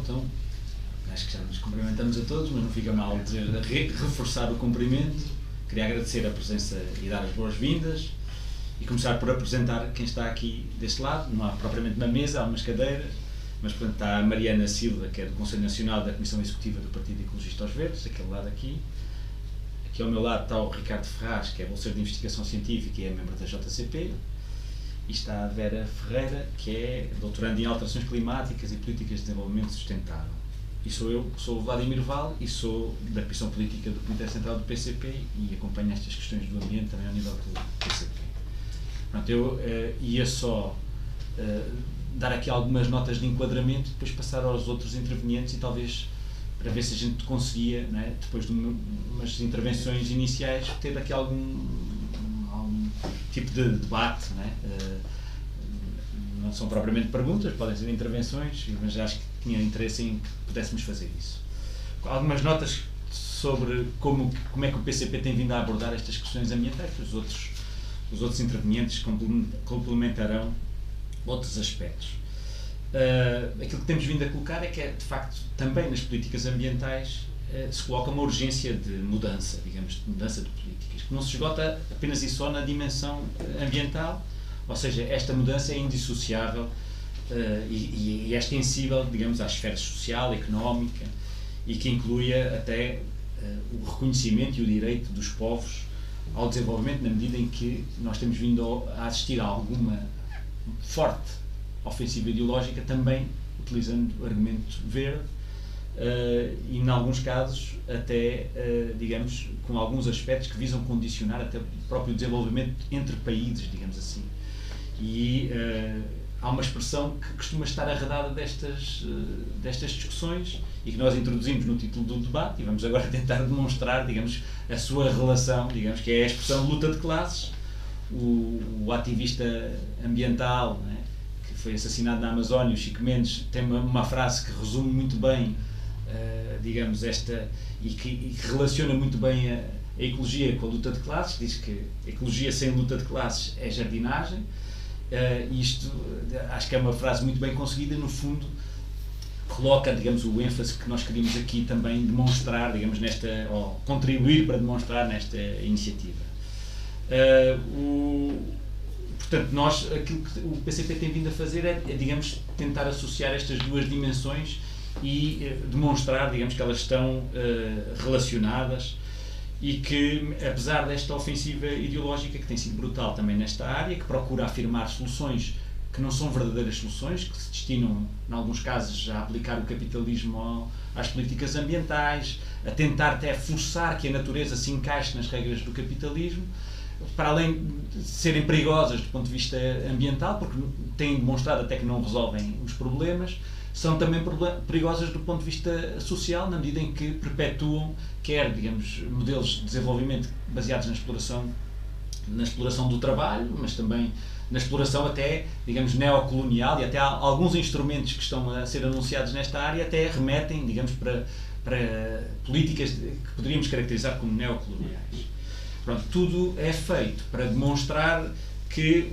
então acho que já nos cumprimentamos a todos, mas não fica mal dizer, reforçar o cumprimento. Queria agradecer a presença e dar as boas-vindas e começar por apresentar quem está aqui deste lado. Não há propriamente uma mesa, há umas cadeiras, mas portanto está a Mariana Silva, que é do Conselho Nacional da Comissão Executiva do Partido Ecologista aos Verdes, daquele lado aqui. Aqui ao meu lado está o Ricardo Ferraz, que é bolseiro de Investigação Científica e é membro da JCP. E está a Vera Ferreira, que é doutoranda em Alterações Climáticas e Políticas de Desenvolvimento Sustentável. E sou eu, que sou o Vladimir Val, e sou da Comissão Política do Comitê Central do PCP e acompanho estas questões do ambiente também ao nível do PCP. Pronto, eu ia só dar aqui algumas notas de enquadramento, depois passar aos outros intervenientes e talvez para ver se a gente conseguia, não é, depois de umas intervenções iniciais, ter aqui algum tipo de debate, não é? Não são propriamente perguntas, podem ser intervenções, mas acho que tinha interesse em que pudéssemos fazer isso. Algumas notas sobre como é que o PCP tem vindo a abordar estas questões ambientais, os outros intervenientes complementarão outros aspectos. Aquilo que temos vindo a colocar é que, de facto, também nas políticas ambientais se coloca uma urgência de mudança, digamos, de mudança de políticas, que não se esgota apenas e só na dimensão ambiental, ou seja, esta mudança é indissociável e é extensível, digamos, à esfera social, económica, e que inclui até o reconhecimento e o direito dos povos ao desenvolvimento, na medida em que nós temos vindo a assistir a alguma forte ofensiva ideológica, também utilizando o argumento verde, e em alguns casos até, digamos, com alguns aspectos que visam condicionar até o próprio desenvolvimento entre países, digamos assim. E há uma expressão que costuma estar arredada destas discussões e que nós introduzimos no título do debate e vamos agora tentar demonstrar, digamos, a sua relação, digamos, que é a expressão luta de classes. O ativista ambiental, né, que foi assassinado na Amazónia, o Chico Mendes, tem uma frase que resume muito bem, digamos, e que relaciona muito bem a ecologia com a luta de classes. Diz que a ecologia sem luta de classes é jardinagem. Isto acho que é uma frase muito bem conseguida, no fundo coloca, digamos, o ênfase que nós queríamos aqui também demonstrar, digamos, ou contribuir para demonstrar nesta iniciativa. Portanto, aquilo que o PCP tem vindo a fazer é, digamos, tentar associar estas duas dimensões e demonstrar, digamos, que elas estão relacionadas e que, apesar desta ofensiva ideológica que tem sido brutal também nesta área, que procura afirmar soluções que não são verdadeiras soluções, que se destinam, em alguns casos, a aplicar o capitalismo às políticas ambientais, a tentar até forçar que a natureza se encaixe nas regras do capitalismo, para além de serem perigosas do ponto de vista ambiental, porque têm demonstrado até que não resolvem os problemas, são também perigosas do ponto de vista social, na medida em que perpetuam, quer, digamos, modelos de desenvolvimento baseados na exploração do trabalho, mas também na exploração até, digamos, neocolonial, e até alguns instrumentos que estão a ser anunciados nesta área até remetem, digamos, para políticas que poderíamos caracterizar como neocoloniais. Pronto, tudo é feito para demonstrar que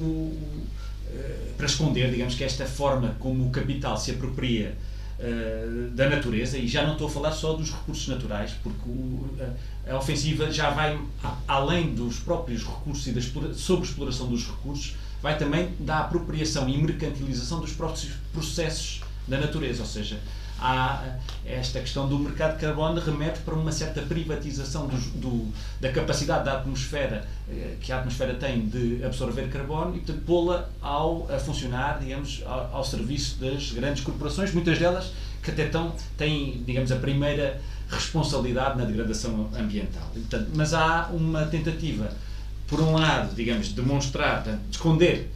para esconder, digamos, que esta forma como o capital se apropria da natureza, e já não estou a falar só dos recursos naturais, porque a ofensiva já vai além dos próprios recursos e da sobreexploração dos recursos, vai também da apropriação e mercantilização dos próprios processos da natureza, ou seja, há esta questão do mercado de carbono remete para uma certa privatização da capacidade da atmosfera, que a atmosfera tem de absorver carbono e, portanto, pô-la a funcionar, digamos, ao serviço das grandes corporações, muitas delas que até têm, digamos, a primeira responsabilidade na degradação ambiental. E, portanto, mas há uma tentativa, por um lado, digamos, de demonstrar, de esconder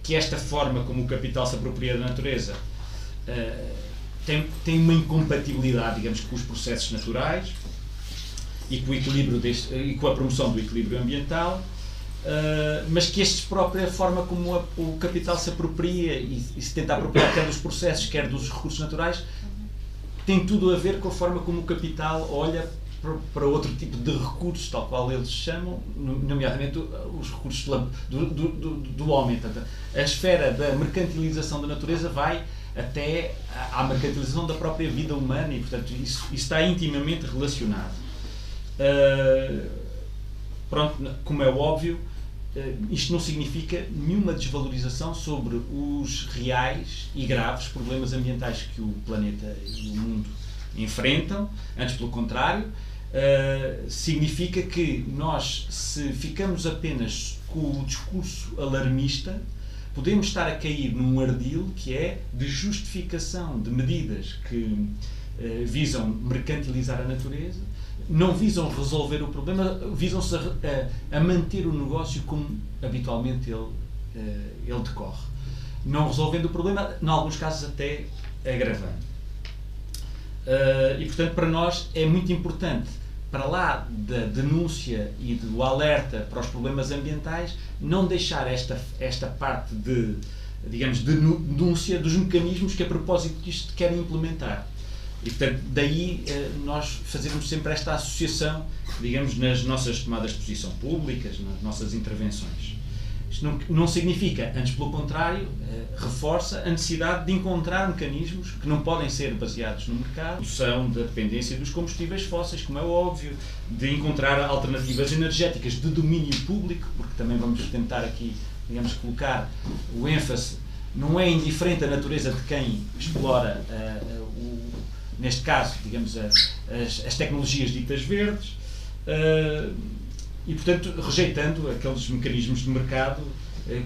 que esta forma como o capital se apropria da natureza tem uma incompatibilidade, digamos, com os processos naturais e com o equilíbrio e com a promoção do equilíbrio ambiental, mas que esta própria forma como o capital se apropria e se tenta apropriar quer dos processos, quer dos recursos naturais, tem tudo a ver com a forma como o capital olha para outro tipo de recursos, tal qual eles chamam, nomeadamente os recursos do homem. Portanto, a esfera da mercantilização da natureza vai até à mercantilização da própria vida humana, e portanto isso está intimamente relacionado. Pronto, como é óbvio, isto não significa nenhuma desvalorização sobre os reais e graves problemas ambientais que o planeta e o mundo enfrentam. Antes, pelo contrário, significa que nós, se ficamos apenas com o discurso alarmista, podemos estar a cair num ardil que é de justificação de medidas que visam mercantilizar a natureza, não visam resolver o problema, visam-se a manter o negócio como habitualmente ele decorre. Não resolvendo o problema, em alguns casos até agravando. E portanto, para nós é muito importante, para lá da denúncia e do alerta para os problemas ambientais, não deixar esta parte de, digamos, de denúncia dos mecanismos que a propósito disto querem implementar. E, portanto, daí nós fazermos sempre esta associação, digamos, nas nossas tomadas de posição públicas, nas nossas intervenções. Isto não significa, antes pelo contrário, reforça a necessidade de encontrar mecanismos que não podem ser baseados no mercado, redução da dependência dos combustíveis fósseis, como é óbvio, de encontrar alternativas energéticas de domínio público, porque também vamos tentar aqui, digamos, colocar o ênfase, não é indiferente a natureza de quem explora neste caso, digamos, as tecnologias ditas verdes, e, portanto, rejeitando aqueles mecanismos de mercado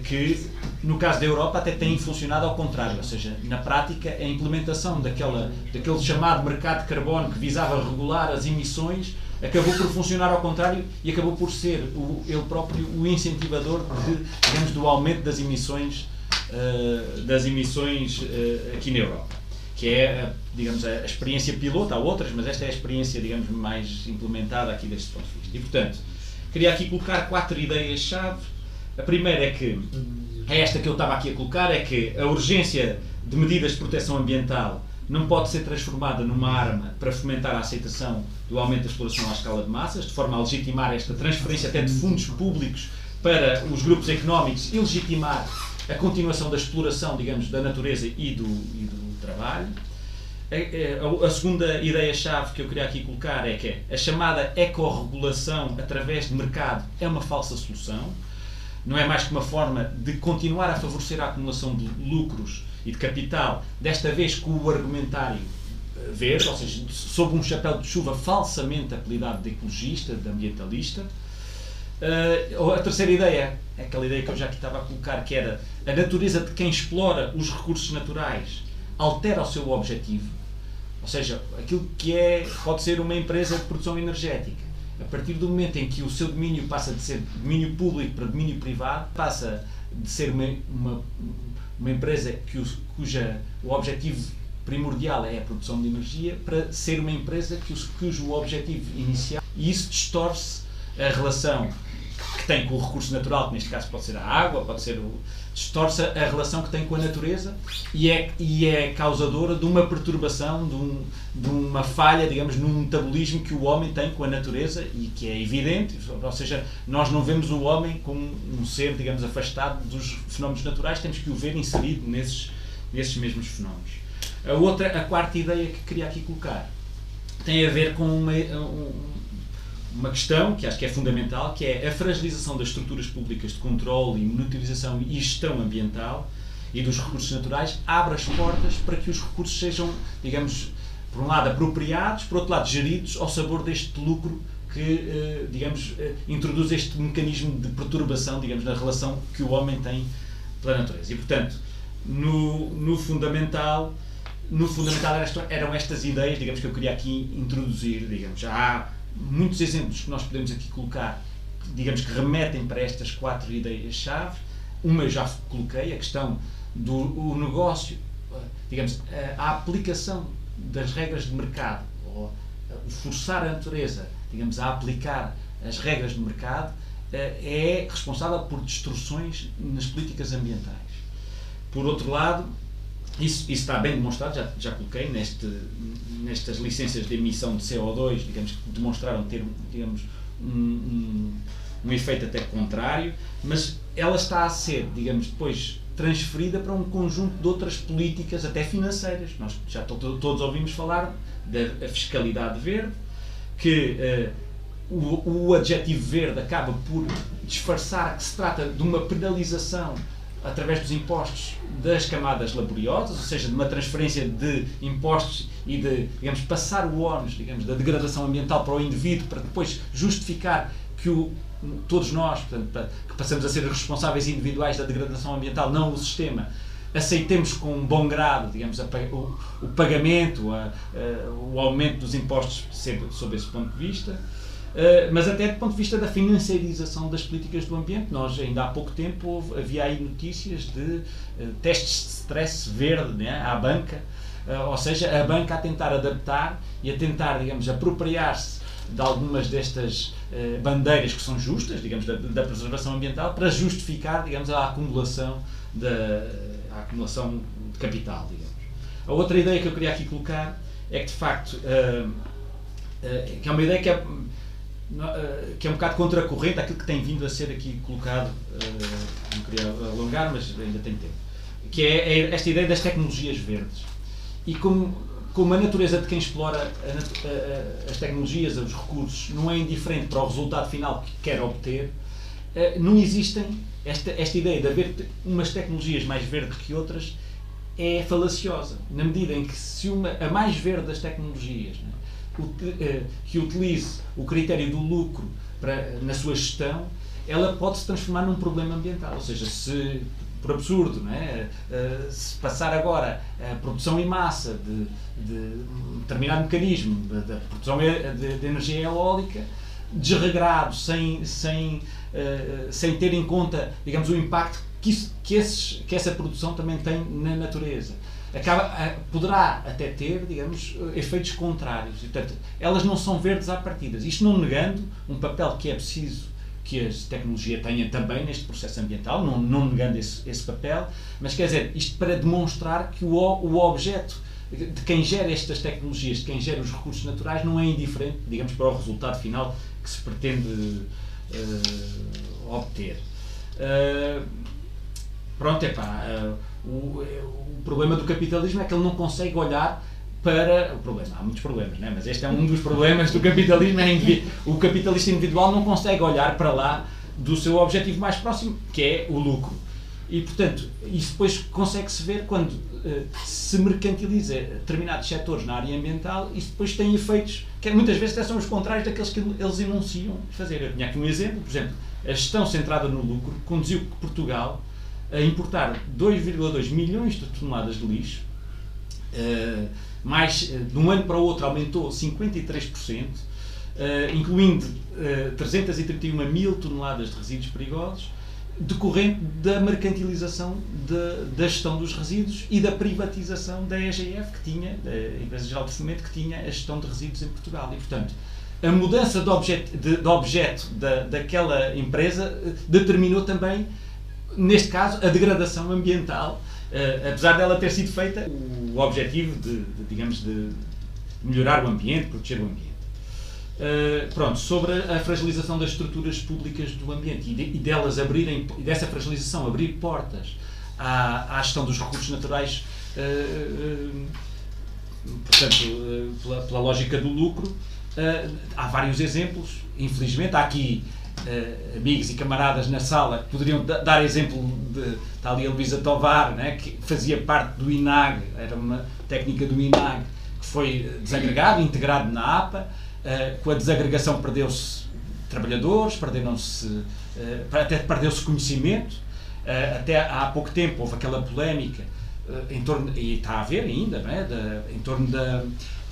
que, no caso da Europa, até têm funcionado ao contrário, ou seja, na prática, a implementação daquele chamado mercado de carbono que visava regular as emissões acabou por funcionar ao contrário e acabou por ser ele próprio o incentivador digamos, do aumento das emissões aqui na Europa, que é, digamos, a experiência piloto. Há outras, mas esta é a experiência, digamos, mais implementada aqui deste ponto de vista. E, portanto, queria aqui colocar 4 ideias-chave. A primeira é esta que eu estava aqui a colocar, é que a urgência de medidas de proteção ambiental não pode ser transformada numa arma para fomentar a aceitação do aumento da exploração à escala de massas, de forma a legitimar esta transferência até de fundos públicos para os grupos económicos e legitimar a continuação da exploração, digamos, da natureza e do trabalho. A segunda ideia-chave que eu queria aqui colocar é que a chamada ecorregulação através de mercado é uma falsa solução. Não é mais que uma forma de continuar a favorecer a acumulação de lucros e de capital, desta vez com o argumentário verde, ou seja, sob um chapéu de chuva falsamente apelidado de ecologista, de ambientalista. A terceira ideia é aquela ideia que eu já aqui estava a colocar, que era a natureza de quem explora os recursos naturais altera o seu objetivo, ou seja, aquilo que pode ser uma empresa de produção energética. A partir do momento em que o seu domínio passa de ser domínio público para domínio privado, passa de ser uma empresa cuja o objetivo primordial é a produção de energia, para ser uma empresa cujo objetivo inicial, e isso distorce a relação que tem com o recurso natural, que neste caso pode ser a água, distorce a relação que tem com a natureza e é causadora de uma perturbação, de uma falha, digamos, no metabolismo que o homem tem com a natureza e que é evidente, ou seja, nós não vemos o homem como um ser, digamos, afastado dos fenómenos naturais, temos que o ver inserido nesses mesmos fenómenos. A quarta ideia que queria aqui colocar tem a ver com uma questão que acho que é fundamental, que é a fragilização das estruturas públicas de controle e monitorização e gestão ambiental e dos recursos naturais, abre as portas para que os recursos sejam, digamos, por um lado apropriados, por outro lado geridos ao sabor deste lucro que, digamos, introduz este mecanismo de perturbação, digamos, na relação que o homem tem pela natureza. E, portanto, no fundamental eram estas ideias, digamos, que eu queria aqui introduzir, digamos. Já há muitos exemplos que nós podemos aqui colocar, digamos, que remetem para estas 4 ideias-chave. Uma eu já coloquei, a questão do negócio, digamos, a aplicação das regras de mercado, ou forçar a natureza, digamos, a aplicar as regras de mercado, é responsável por distorções nas políticas ambientais. Por outro lado, isso está bem demonstrado, já coloquei, nestas licenças de emissão de CO2, digamos, que demonstraram ter, digamos, um efeito até contrário, mas ela está a ser, digamos, depois transferida para um conjunto de outras políticas, até financeiras. Nós já todos ouvimos falar da fiscalidade verde, que o adjetivo verde acaba por disfarçar que se trata de uma penalização através dos impostos das camadas laboriosas, ou seja, de uma transferência de impostos e de, digamos, passar o ónus, digamos, da degradação ambiental para o indivíduo, para depois justificar que todos nós, portanto, que passamos a ser responsáveis individuais da degradação ambiental, não o sistema, aceitemos com um bom grado, digamos, o pagamento, o aumento dos impostos sob esse ponto de vista. Mas até do ponto de vista da financiarização das políticas do ambiente. Nós ainda há pouco tempo havia aí notícias de testes de stress verde, né, à banca, ou seja, a banca a tentar adaptar e a tentar, digamos, apropriar-se de algumas destas bandeiras que são justas, digamos, da preservação ambiental, para justificar, digamos, a acumulação de capital, digamos. A outra ideia que eu queria aqui colocar é que, de facto, que é uma ideia que é um bocado contracorrente àquilo que tem vindo a ser aqui colocado, não queria alongar, mas ainda tenho tempo, que é esta ideia das tecnologias verdes. E como a natureza de quem explora as tecnologias, os recursos, não é indiferente para o resultado final que quer obter, não existem, esta ideia de haver umas tecnologias mais verdes que outras é falaciosa, na medida em que se a mais verde das tecnologias, né, que utilize o critério do lucro na sua gestão, ela pode se transformar num problema ambiental. Ou seja, se, por absurdo, não é? Se passar agora a produção em massa de um determinado mecanismo da produção de energia eólica, desregrado, sem ter em conta, digamos, o impacto que essa produção também tem na natureza, poderá até ter, digamos, efeitos contrários. E, portanto, elas não são verdes à partida. Isto não negando um papel que é preciso que a tecnologia tenha também neste processo ambiental, não negando esse papel, mas quer dizer, isto para demonstrar que o objeto de quem gera estas tecnologias, de quem gera os recursos naturais, não é indiferente, digamos, para o resultado final que se pretende obter. Pronto, o problema do capitalismo é que ele não consegue olhar para o problema. Há muitos problemas, né? Mas este é um dos problemas do capitalismo. O capitalista individual não consegue olhar para lá do seu objetivo mais próximo, que é o lucro. E, portanto, isso depois consegue-se ver quando se mercantiliza determinados setores na área ambiental. Isso depois tem efeitos que muitas vezes até são os contrários daqueles que eles enunciam fazer. Eu tinha aqui um exemplo, por exemplo, a gestão centrada no lucro conduziu Portugal a importar 2,2 milhões de toneladas de lixo, de um ano para o outro aumentou 53%, incluindo 331 mil toneladas de resíduos perigosos, decorrente da mercantilização da gestão dos resíduos e da privatização da EGF, que tinha, da Empresa Geral de Fomento, que tinha a gestão de resíduos em Portugal. E, portanto, a mudança de objeto daquela empresa determinou também, neste caso, a degradação ambiental, apesar dela ter sido feita o objetivo de melhorar o ambiente, proteger o ambiente. Pronto, sobre a fragilização das estruturas públicas do ambiente e dessa fragilização abrir portas à gestão dos recursos naturais, portanto, pela lógica do lucro, há vários exemplos. Infelizmente, há aqui amigos e camaradas na sala que poderiam dar exemplo está ali a Luísa Tovar, né, que fazia parte do INAG, era uma técnica do INAG que foi desagregado, integrado na APA. Com a desagregação perdeu-se trabalhadores, até perdeu-se conhecimento. Até há pouco tempo houve aquela polémica e está a haver ainda, não é? Em torno da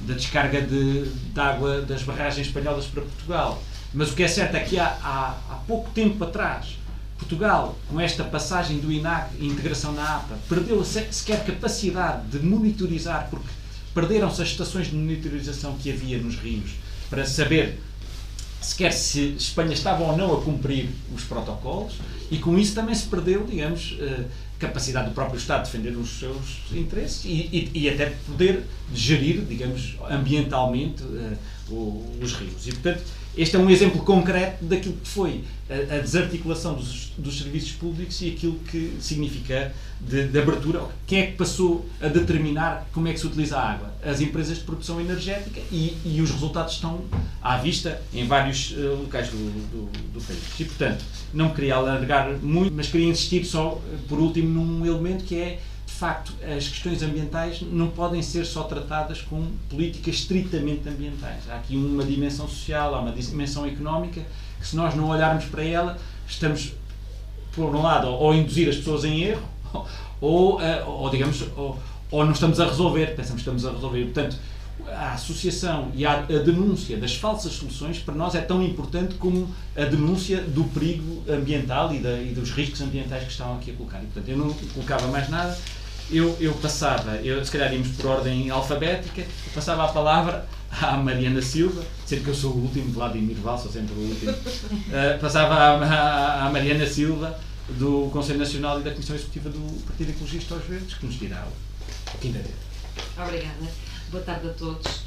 descarga de água das barragens espanholas para Portugal. Mas o que é certo é que há pouco tempo atrás, Portugal, com esta passagem do INAG e integração na APA, perdeu sequer capacidade de monitorizar, porque perderam-se as estações de monitorização que havia nos rios, para saber sequer se Espanha estava ou não a cumprir os protocolos, e com isso também se perdeu, digamos, capacidade do próprio Estado de defender os seus interesses e até poder gerir, digamos, ambientalmente os rios. E, portanto, este é um exemplo concreto daquilo que foi a desarticulação dos serviços públicos e aquilo que significa de abertura. Quem é que passou a determinar como é que se utiliza a água? As empresas de produção energética, e os resultados estão à vista em vários locais do país. E, portanto, não me queria alargar muito, mas queria insistir só, por último, num elemento que é, de facto, as questões ambientais não podem ser só tratadas com políticas estritamente ambientais. Há aqui uma dimensão social, há uma dimensão económica, que se nós não olharmos para ela, estamos, por um lado, ou induzir as pessoas em erro, ou não estamos a resolver, pensamos que estamos a resolver. Portanto, a associação e a denúncia das falsas soluções, para nós, é tão importante como a denúncia do perigo ambiental e dos riscos ambientais que estão aqui a colocar. E, portanto, eu não colocava mais nada. Eu passava, se calhar íamos por ordem alfabética, eu passava a palavra à Mariana Silva, sendo que eu sou o último, Vladimir Val, sou sempre o último, passava à Mariana Silva, do Conselho Nacional e da Comissão Executiva do Partido Ecologista aos Verdes, que nos dirá o que ainda é. Obrigada. Boa tarde a todos.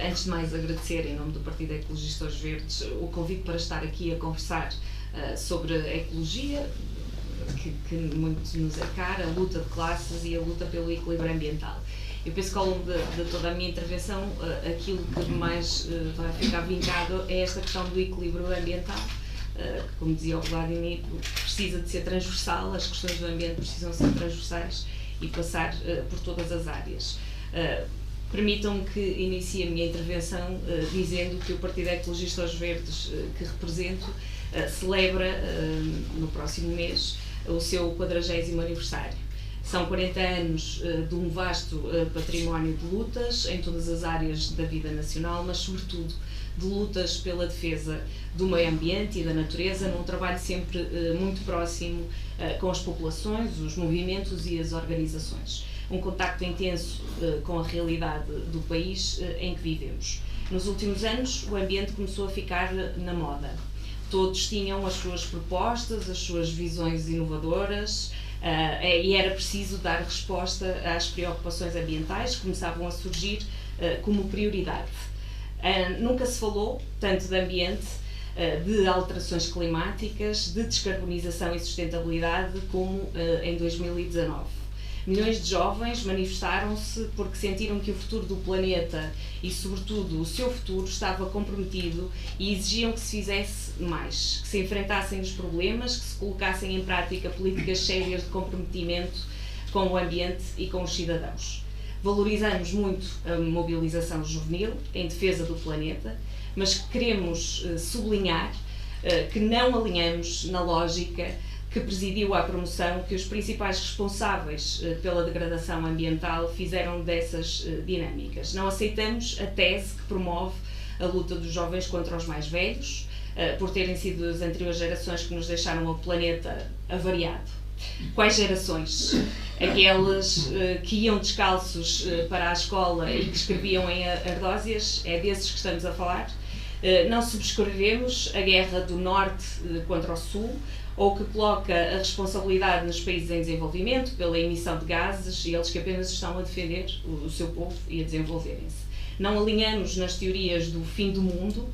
Antes de mais, agradecer, em nome do Partido Ecologista aos Verdes, o convite para estar aqui a conversar sobre a ecologia, que muito nos é cara, a luta de classes e a luta pelo equilíbrio ambiental. Eu penso que ao longo de toda a minha intervenção, aquilo que mais vai ficar vincado é esta questão do equilíbrio ambiental, que, como dizia o Vladimir, precisa de ser transversal, as questões do ambiente precisam ser transversais e passar por todas as áreas. Permitam-me que inicie a minha intervenção dizendo que o Partido Ecologista aos Verdes, que represento, celebra no próximo mês o seu 40º aniversário. São 40 anos de um vasto património de lutas em todas as áreas da vida nacional, mas sobretudo de lutas pela defesa do meio ambiente e da natureza, num trabalho sempre muito próximo com as populações, os movimentos e as organizações. Um contacto intenso com a realidade do país em que vivemos. Nos últimos anos, o ambiente começou a ficar na moda. Todos tinham as suas propostas, as suas visões inovadoras, e era preciso dar resposta às preocupações ambientais que começavam a surgir como prioridade. Nunca se falou tanto de ambiente, de alterações climáticas, de descarbonização e sustentabilidade como em 2019. Milhões de jovens manifestaram-se porque sentiram que o futuro do planeta e, sobretudo, o seu futuro estava comprometido e exigiam que se fizesse mais, que se enfrentassem os problemas, que se colocassem em prática políticas sérias de comprometimento com o ambiente e com os cidadãos. Valorizamos muito a mobilização juvenil em defesa do planeta, mas queremos sublinhar que não alinhamos na lógica que presidiu à promoção que os principais responsáveis pela degradação ambiental fizeram dessas dinâmicas. Não aceitamos a tese que promove a luta dos jovens contra os mais velhos, por terem sido as anteriores gerações que nos deixaram o planeta avariado. Quais gerações? Aquelas que iam descalços para a escola e que escreviam em ardósias? É desses que estamos a falar? Não subscreveremos a guerra do Norte contra o Sul, ou que coloca a responsabilidade nos países em desenvolvimento pela emissão de gases e eles que apenas estão a defender o seu povo e a desenvolverem-se. Não alinhamos nas teorias do fim do mundo,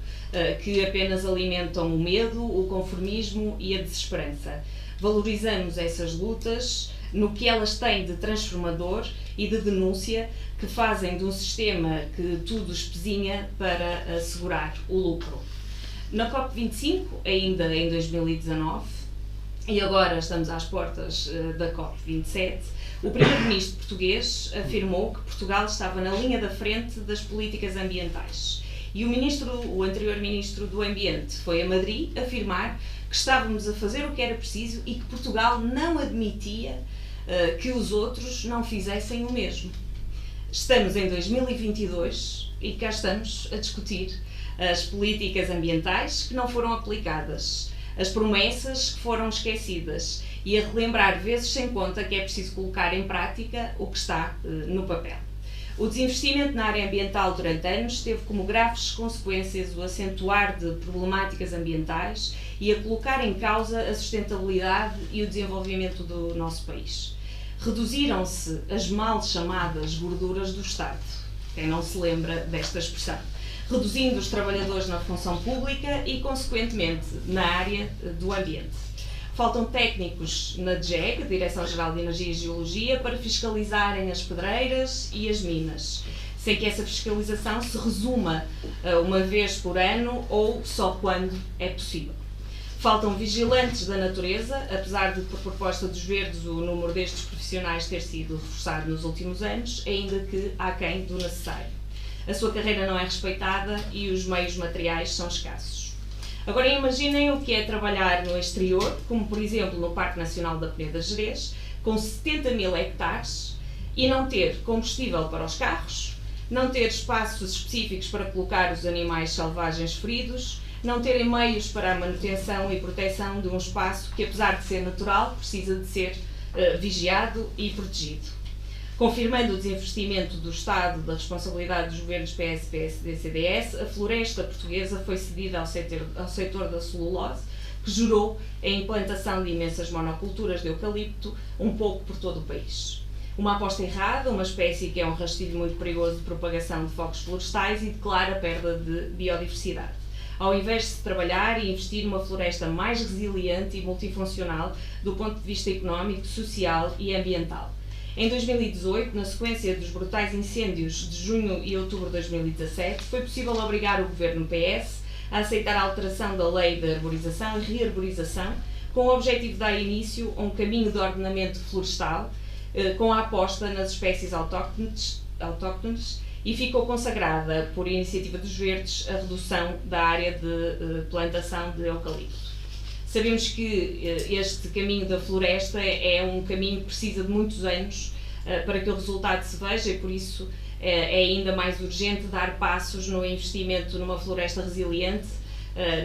que apenas alimentam o medo, o conformismo e a desesperança. Valorizamos essas lutas no que elas têm de transformador e de denúncia, que fazem de um sistema que tudo espezinha para assegurar o lucro. Na COP25, ainda em 2019, e agora estamos às portas da COP27, o primeiro-ministro português afirmou que Portugal estava na linha da frente das políticas ambientais. E o anterior ministro do Ambiente foi a Madrid afirmar que estávamos a fazer o que era preciso e que Portugal não admitia que os outros não fizessem o mesmo. Estamos em 2022 e cá estamos a discutir as políticas ambientais que não foram aplicadas, as promessas que foram esquecidas e a relembrar vezes sem conta que é preciso colocar em prática o que está no papel. O desinvestimento na área ambiental durante anos teve como graves consequências o acentuar de problemáticas ambientais e a colocar em causa a sustentabilidade e o desenvolvimento do nosso país. Reduziram-se as mal chamadas gorduras do Estado. Quem não se lembra desta expressão? reduzindo os trabalhadores na função pública e, consequentemente, na área do ambiente. Faltam técnicos na DGEG, Direção-Geral de Energia e Geologia, para fiscalizarem as pedreiras e as minas, sem que essa fiscalização se resuma uma vez por ano ou só quando é possível. Faltam vigilantes da natureza, apesar de, por proposta dos Verdes, o número destes profissionais ter sido reforçado nos últimos anos, ainda que aquém do necessário. A sua carreira não é respeitada e os meios materiais são escassos. Agora imaginem o que é trabalhar no exterior, como por exemplo no Parque Nacional da Peneda Gerês, com 70 mil hectares, e não ter combustível para os carros, não ter espaços específicos para colocar os animais selvagens feridos, não terem meios para a manutenção e proteção de um espaço que, apesar de ser natural, precisa de ser vigiado e protegido. Confirmando o desinvestimento do Estado da responsabilidade dos governos PS, PSD e CDS, a floresta portuguesa foi cedida ao setor da celulose, que gerou a implantação de imensas monoculturas de eucalipto, um pouco por todo o país. Uma aposta errada, uma espécie que é um rastilho muito perigoso de propagação de focos florestais e de clara perda de biodiversidade. Ao invés de se trabalhar e investir numa floresta mais resiliente e multifuncional do ponto de vista económico, social e ambiental. Em 2018, na sequência dos brutais incêndios de junho e outubro de 2017, foi possível obrigar o governo PS a aceitar a alteração da lei de arborização e rearborização, com o objetivo de dar início a um caminho de ordenamento florestal, com a aposta nas espécies autóctones, e ficou consagrada, por iniciativa dos Verdes, a redução da área de plantação de eucalipto. Sabemos que este caminho da floresta é um caminho que precisa de muitos anos para que o resultado se veja e, por isso, é ainda mais urgente dar passos no investimento numa floresta resiliente,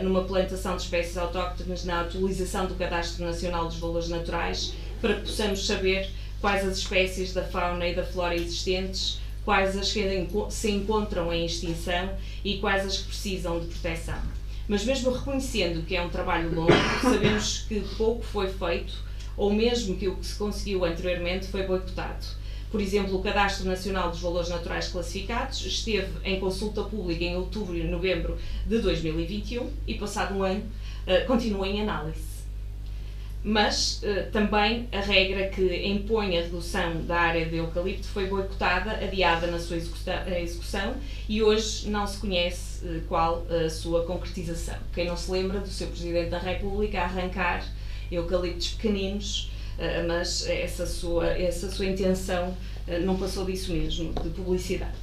numa plantação de espécies autóctones, na atualização do Cadastro Nacional dos Valores Naturais, para que possamos saber quais as espécies da fauna e da flora existentes, quais as que se encontram em extinção e quais as que precisam de proteção. Mas mesmo reconhecendo que é um trabalho longo, sabemos que pouco foi feito, ou mesmo que o que se conseguiu anteriormente foi boicotado. Por exemplo, o Cadastro Nacional dos Valores Naturais Classificados esteve em consulta pública em outubro e novembro de 2021 e, passado um ano, continua em análise. Mas também a regra que impõe a redução da área de eucalipto foi boicotada, adiada na sua execução e hoje não se conhece qual a sua concretização. Quem não se lembra do seu Presidente da República a arrancar eucaliptos pequeninos, mas essa sua intenção não passou disso mesmo, de publicidade.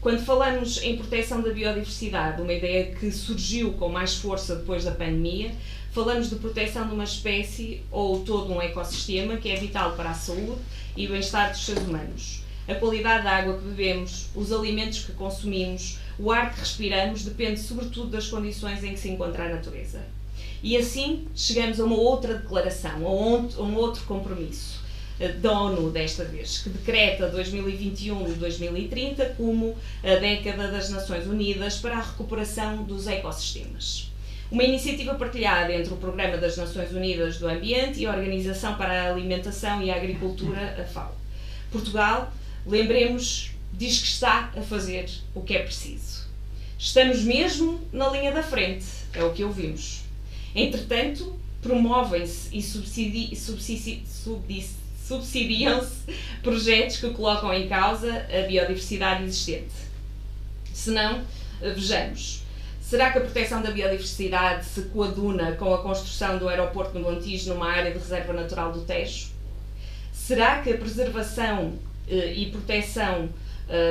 Quando falamos em proteção da biodiversidade, uma ideia que surgiu com mais força depois da pandemia, falamos de proteção de uma espécie ou todo um ecossistema que é vital para a saúde e o bem-estar dos seres humanos. A qualidade da água que bebemos, os alimentos que consumimos, o ar que respiramos depende sobretudo das condições em que se encontra a natureza. E assim chegamos a uma outra declaração, a um outro compromisso da ONU desta vez, que decreta 2021-2030 como a década das Nações Unidas para a recuperação dos ecossistemas. Uma iniciativa partilhada entre o Programa das Nações Unidas do Ambiente e a Organização para a Alimentação e a Agricultura, a FAO. Portugal, lembremos, diz que está a fazer o que é preciso. Estamos mesmo na linha da frente, é o que ouvimos. Entretanto, promovem-se e subsidiam-se projetos que colocam em causa a biodiversidade existente. Se não, vejamos. Será que a proteção da biodiversidade se coaduna com a construção do aeroporto de Montijo numa área de reserva natural do Tejo? Será que a preservação e proteção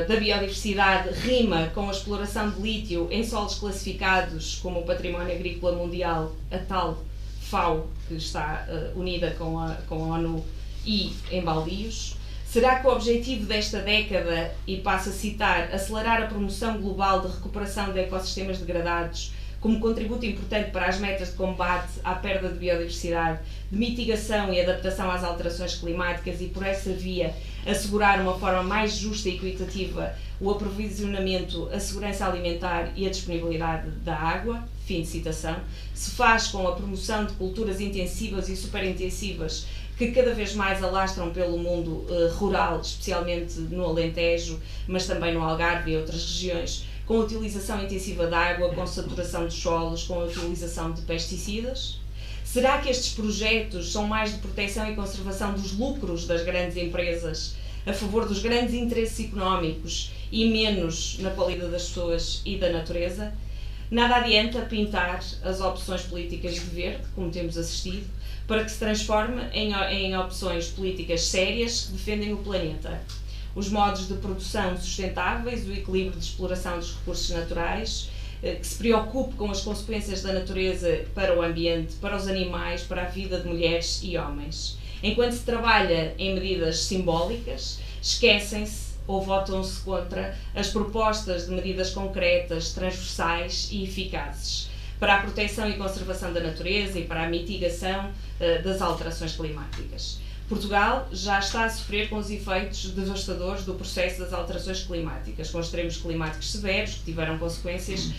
da biodiversidade rima com a exploração de lítio em solos classificados como o Património Agrícola Mundial, a tal FAO, que está unida com a ONU, e em baldios? Será que o objetivo desta década, e passo a citar, acelerar a promoção global de recuperação de ecossistemas degradados como contributo importante para as metas de combate à perda de biodiversidade, de mitigação e adaptação às alterações climáticas e, por essa via, assegurar uma forma mais justa e equitativa o aprovisionamento, a segurança alimentar e a disponibilidade da água? Fim de citação. Se faz com a promoção de culturas intensivas e superintensivas que cada vez mais alastram pelo mundo rural, especialmente no Alentejo, mas também no Algarve e outras regiões, com a utilização intensiva de água, com saturação de solos, com a utilização de pesticidas? Será que estes projetos são mais de proteção e conservação dos lucros das grandes empresas a favor dos grandes interesses económicos e menos na qualidade das pessoas e da natureza? Nada adianta pintar as opções políticas de verde, como temos assistido, para que se transforme em opções políticas sérias que defendem o planeta. Os modos de produção sustentáveis, o equilíbrio de exploração dos recursos naturais, que se preocupe com as consequências da natureza para o ambiente, para os animais, para a vida de mulheres e homens. Enquanto se trabalha em medidas simbólicas, esquecem-se ou votam-se contra as propostas de medidas concretas, transversais e eficazes para a proteção e conservação da natureza e para a mitigação das alterações climáticas. Portugal já está a sofrer com os efeitos devastadores do processo das alterações climáticas, com extremos climáticos severos que tiveram consequências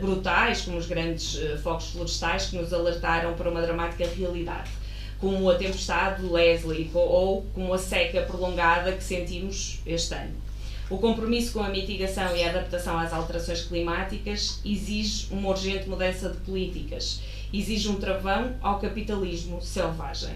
brutais, como os grandes focos florestais que nos alertaram para uma dramática realidade, como a tempestade Leslie ou como a seca prolongada que sentimos este ano. O compromisso com a mitigação e a adaptação às alterações climáticas exige uma urgente mudança de políticas, exige um travão ao capitalismo selvagem.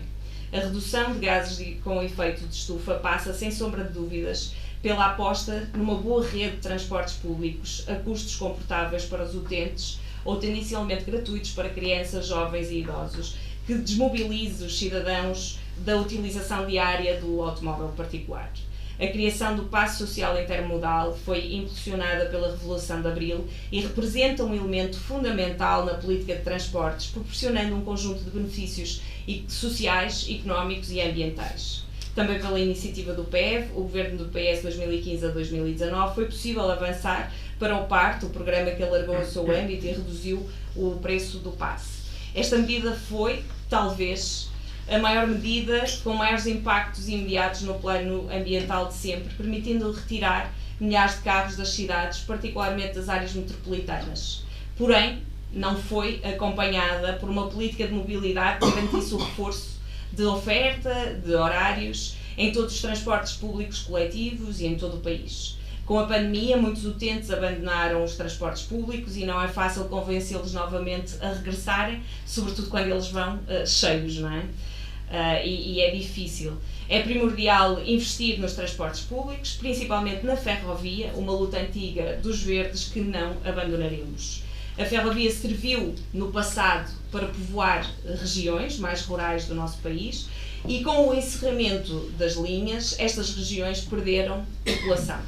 A redução de gases com efeito de estufa passa, sem sombra de dúvidas, pela aposta numa boa rede de transportes públicos a custos confortáveis para os utentes ou tendencialmente gratuitos para crianças, jovens e idosos, que desmobilize os cidadãos da utilização diária do automóvel particular. A criação do Passo Social Intermodal foi impulsionada pela Revolução de Abril e representa um elemento fundamental na política de transportes, proporcionando um conjunto de benefícios sociais, económicos e ambientais. Também pela iniciativa do PEV, o governo do PS 2015 a 2019, foi possível avançar para o PART, o programa que alargou o seu âmbito e reduziu o preço do passe. Esta medida foi, talvez, a maior medida com maiores impactos imediatos no plano ambiental de sempre, permitindo retirar milhares de carros das cidades, particularmente das áreas metropolitanas. Porém, não foi acompanhada por uma política de mobilidade que garantisse o reforço de oferta, de horários, em todos os transportes públicos coletivos e em todo o país. Com a pandemia, muitos utentes abandonaram os transportes públicos e não é fácil convencê-los novamente a regressarem, sobretudo quando eles vão cheios, não é? E é difícil. É primordial investir nos transportes públicos, principalmente na ferrovia, uma luta antiga dos verdes que não abandonaremos. A ferrovia serviu no passado para povoar regiões mais rurais do nosso país e com o encerramento das linhas, estas regiões perderam população.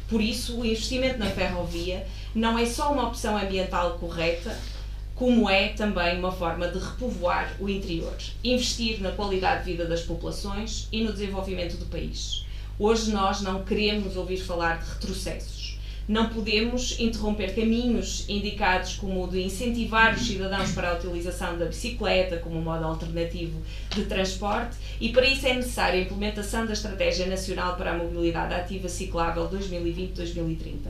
Por isso, o investimento na ferrovia não é só uma opção ambiental correta, como é também uma forma de repovoar o interior, investir na qualidade de vida das populações e no desenvolvimento do país. Hoje nós não queremos ouvir falar de retrocessos. Não podemos interromper caminhos indicados como o de incentivar os cidadãos para a utilização da bicicleta como modo alternativo de transporte e para isso é necessária a implementação da Estratégia Nacional para a Mobilidade Ativa Ciclável 2020-2030.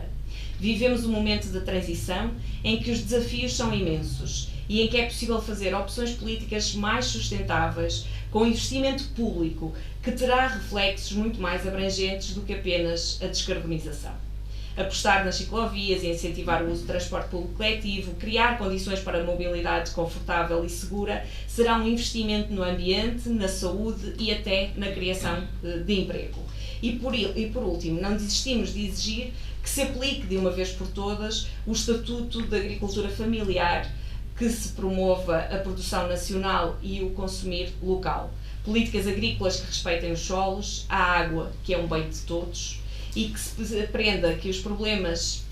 Vivemos um momento de transição em que os desafios são imensos e em que é possível fazer opções políticas mais sustentáveis, com investimento público que terá reflexos muito mais abrangentes do que apenas a descarbonização. Apostar nas ciclovias e incentivar o uso de transporte público coletivo, criar condições para a mobilidade confortável e segura, será um investimento no ambiente, na saúde e até na criação de emprego. E por último, não desistimos de exigir que se aplique de uma vez por todas o Estatuto da Agricultura Familiar, que se promova a produção nacional e o consumir local. Políticas agrícolas que respeitem os solos, a água, que é um bem de todos, e que se aprenda que os problemas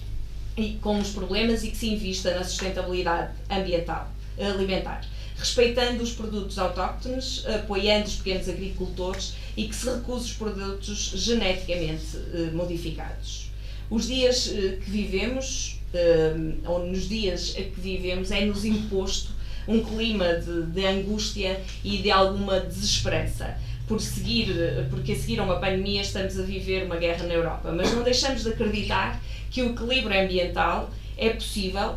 e que se invista na sustentabilidade alimentar, respeitando os produtos autóctones, apoiando os pequenos agricultores e que se recuse os produtos geneticamente modificados. Os dias que vivemos, ou nos dias a que vivemos, é-nos imposto um clima de angústia e de alguma desesperança. Porque a seguir a uma pandemia estamos a viver uma guerra na Europa, mas não deixamos de acreditar que o equilíbrio ambiental é possível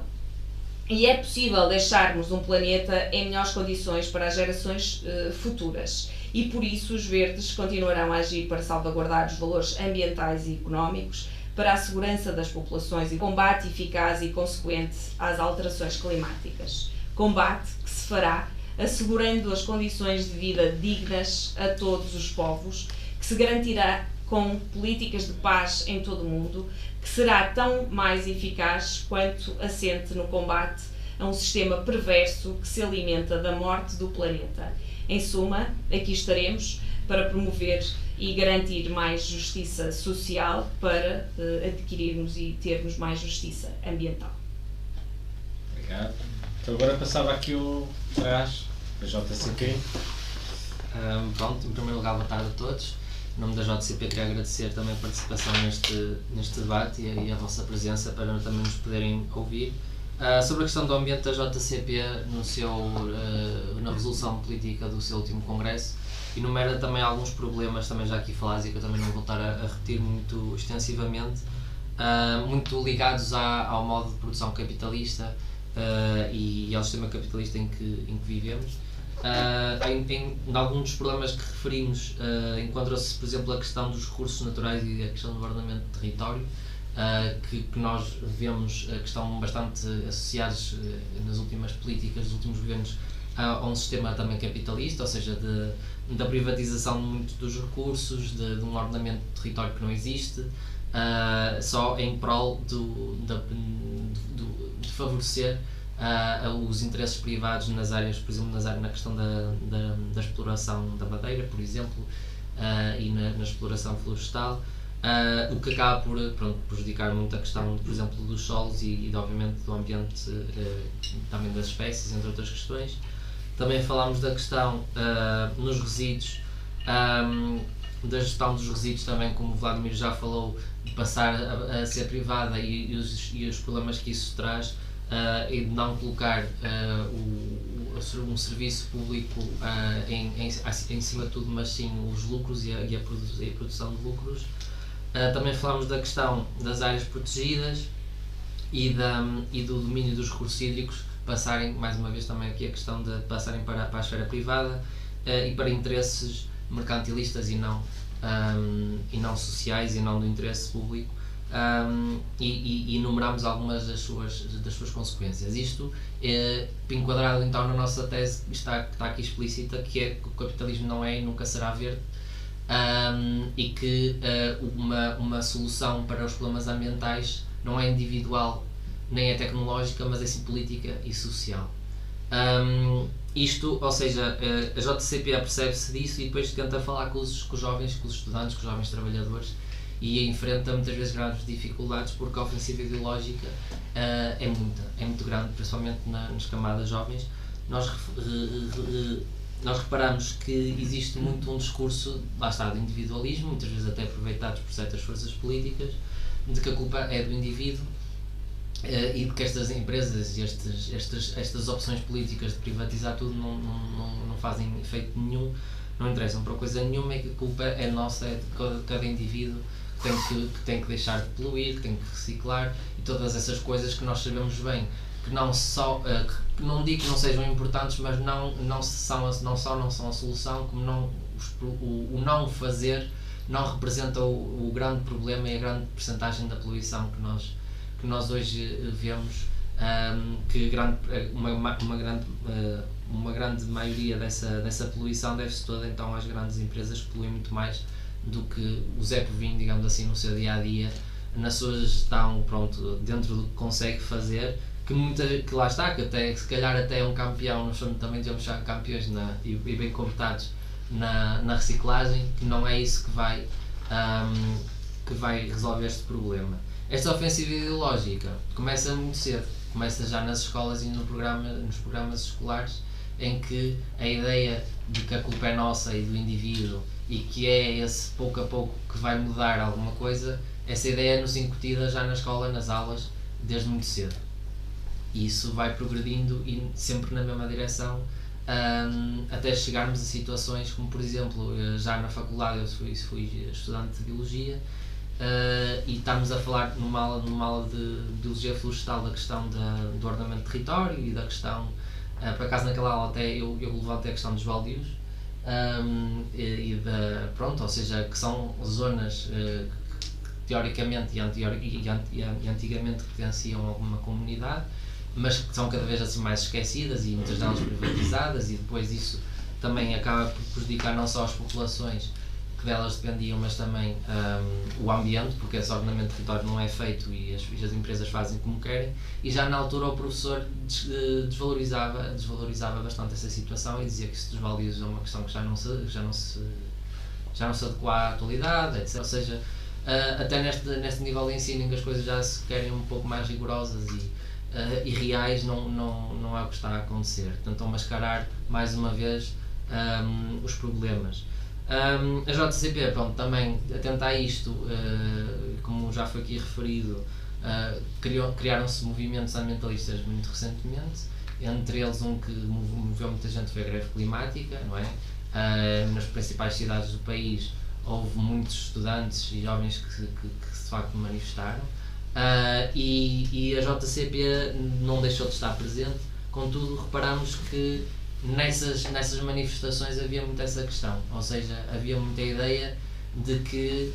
e é possível deixarmos um planeta em melhores condições para as gerações futuras. E por isso os verdes continuarão a agir para salvaguardar os valores ambientais e económicos, para a segurança das populações e combate eficaz e consequente às alterações climáticas. Combate que se fará assegurando as condições de vida dignas a todos os povos, que se garantirá com políticas de paz em todo o mundo, que será tão mais eficaz quanto assente no combate a um sistema perverso que se alimenta da morte do planeta. Em suma, aqui estaremos para promover e garantir mais justiça social, para adquirirmos e termos mais justiça ambiental. Obrigado. Então agora passava aqui o trás da JCP. Pronto, em primeiro lugar, boa tarde a todos. Em nome da JCP queria agradecer também a participação neste debate e a vossa presença para também nos poderem ouvir. Sobre a questão do ambiente, a JCP, na resolução política do seu último congresso, enumera também alguns problemas, também já aqui falados e que eu também não vou voltar a repetir muito extensivamente, muito ligados ao modo de produção capitalista e ao sistema capitalista em que vivemos. Em alguns dos problemas que referimos, encontra-se, por exemplo, a questão dos recursos naturais e a questão do ordenamento de território, que nós vemos que estão bastante associados nas últimas políticas dos últimos governos a um sistema também capitalista, ou seja, da privatização de muitos dos recursos, de um ordenamento de território que não existe, só em prol de favorecer os interesses privados nas áreas, por exemplo, na questão da exploração da madeira, por exemplo, e na exploração florestal, o que acaba por prejudicar muito a questão, por exemplo, dos solos e obviamente do ambiente, também das espécies, entre outras questões. Também falámos da questão nos resíduos, da gestão dos resíduos também, como o Vladimir já falou, de passar a ser privada e os problemas que isso traz, e de não colocar um serviço público em cima de tudo, mas sim os lucros e a produção de lucros. Também falámos da questão das áreas protegidas e do domínio dos recursos hídricos, passarem, mais uma vez também aqui a questão de passarem para a esfera privada e para interesses mercantilistas e não sociais e não do interesse público, e enumeramos algumas das suas consequências. Isto é enquadrado então na nossa tese que está aqui explícita, que é que o capitalismo não é e nunca será verde, e que uma solução para os problemas ambientais não é individual nem é tecnológica, mas é sim política e social. Isto, ou seja, a JCP apercebe-se disso e depois tenta falar com os jovens, com os estudantes, com os jovens trabalhadores, e enfrenta muitas vezes graves dificuldades porque a ofensiva ideológica é muito grande, principalmente nas camadas jovens. Nós reparamos que existe muito um discurso, lá está, de individualismo, muitas vezes até aproveitados por certas forças políticas, de que a culpa é do indivíduo, e de que estas empresas e estas opções políticas de privatizar tudo não fazem efeito nenhum, não interessam para coisa nenhuma, e que a culpa é nossa, é de cada indivíduo, que tem que deixar de poluir, que tem que reciclar, e todas essas coisas que nós sabemos bem, que não digo que não sejam importantes, mas não são a solução, como o não fazer não representa o grande problema e a grande percentagem da poluição que nós hoje vemos, que uma grande maioria dessa poluição deve-se toda então às grandes empresas que poluem muito mais do que o Zé Povinho, digamos assim, no seu dia-a-dia, na sua gestão, dentro do que consegue fazer, que lá está, que até, se calhar até é um campeão, nós também devemos ser campeões e bem comportados na reciclagem, que não é isso que vai resolver este problema. Esta ofensiva ideológica começa muito cedo, começa já nas escolas e nos programas escolares, em que a ideia de que a culpa é nossa e do indivíduo e que é esse pouco a pouco que vai mudar alguma coisa, essa ideia é-nos incutida já na escola, nas aulas, desde muito cedo. E isso vai progredindo e sempre na mesma direção, até chegarmos a situações como, por exemplo, já na faculdade eu fui estudante de Biologia, e estamos a falar numa aula de Biologia Florestal da questão do ordenamento de território e da questão, por acaso naquela aula até eu levantei a questão dos baldios, ou seja, que são zonas que teoricamente e antigamente pertenciam a alguma comunidade, mas que são cada vez assim mais esquecidas e muitas delas privatizadas, e depois isso também acaba por prejudicar não só as populações que delas dependiam, mas também o ambiente, porque esse ordenamento de território não é feito e as empresas fazem como querem. E já na altura o professor desvalorizava bastante essa situação e dizia que isso dos baldios é uma questão que já não se adequa à atualidade, etc. Ou seja, até neste nível de ensino em que as coisas já se querem um pouco mais rigorosas e reais, não é o que está a acontecer. Portanto, estão a mascarar mais uma vez os problemas. A JCP, pronto, também atenta a isto, como já foi aqui referido, criaram-se movimentos ambientalistas muito recentemente, entre eles um que moveu muita gente foi a greve climática, não é? Nas principais cidades do país houve muitos estudantes e jovens que de facto manifestaram, e a JCP não deixou de estar presente. Contudo, reparamos que nessas manifestações havia muito essa questão, ou seja, havia muita ideia de que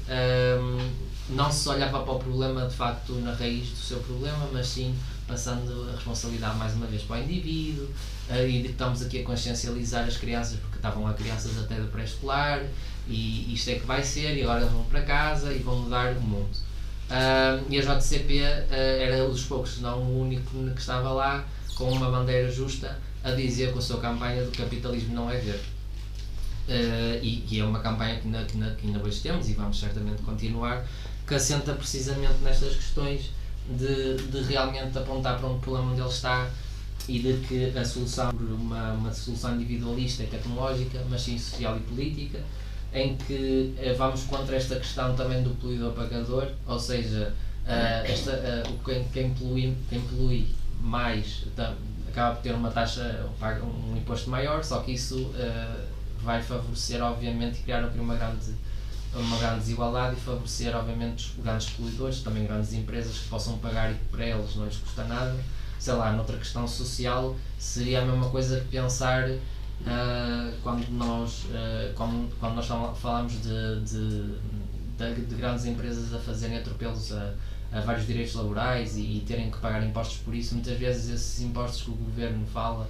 não se olhava para o problema de facto na raiz do seu problema, mas sim passando a responsabilidade mais uma vez para o indivíduo, e de que estamos aqui a consciencializar as crianças, porque estavam lá crianças até do pré-escolar, e isto é que vai ser, e agora eles vão para casa e vão mudar o mundo. E a JCP era um dos poucos, se não o único, que estava lá com uma bandeira justa a dizer que a sua campanha do capitalismo não é verde. E é uma campanha que ainda hoje temos e vamos certamente continuar, que assenta precisamente nestas questões de realmente apontar para um problema onde ele está, e de que a solução por uma solução individualista e tecnológica, mas sim social e política, em que vamos contra esta questão também do poluidor-pagador, ou seja, quem polui mais acaba por ter uma taxa, um imposto maior, só que isso vai favorecer, obviamente, e criar aqui uma grande desigualdade, e favorecer, obviamente, os grandes poluidores, também grandes empresas que possam pagar e que para eles não lhes custa nada. Sei lá, noutra questão social, seria a mesma coisa que pensar quando nós falamos de grandes empresas a fazerem atropelos a vários direitos laborais e terem que pagar impostos por isso. Muitas vezes esses impostos que o governo fala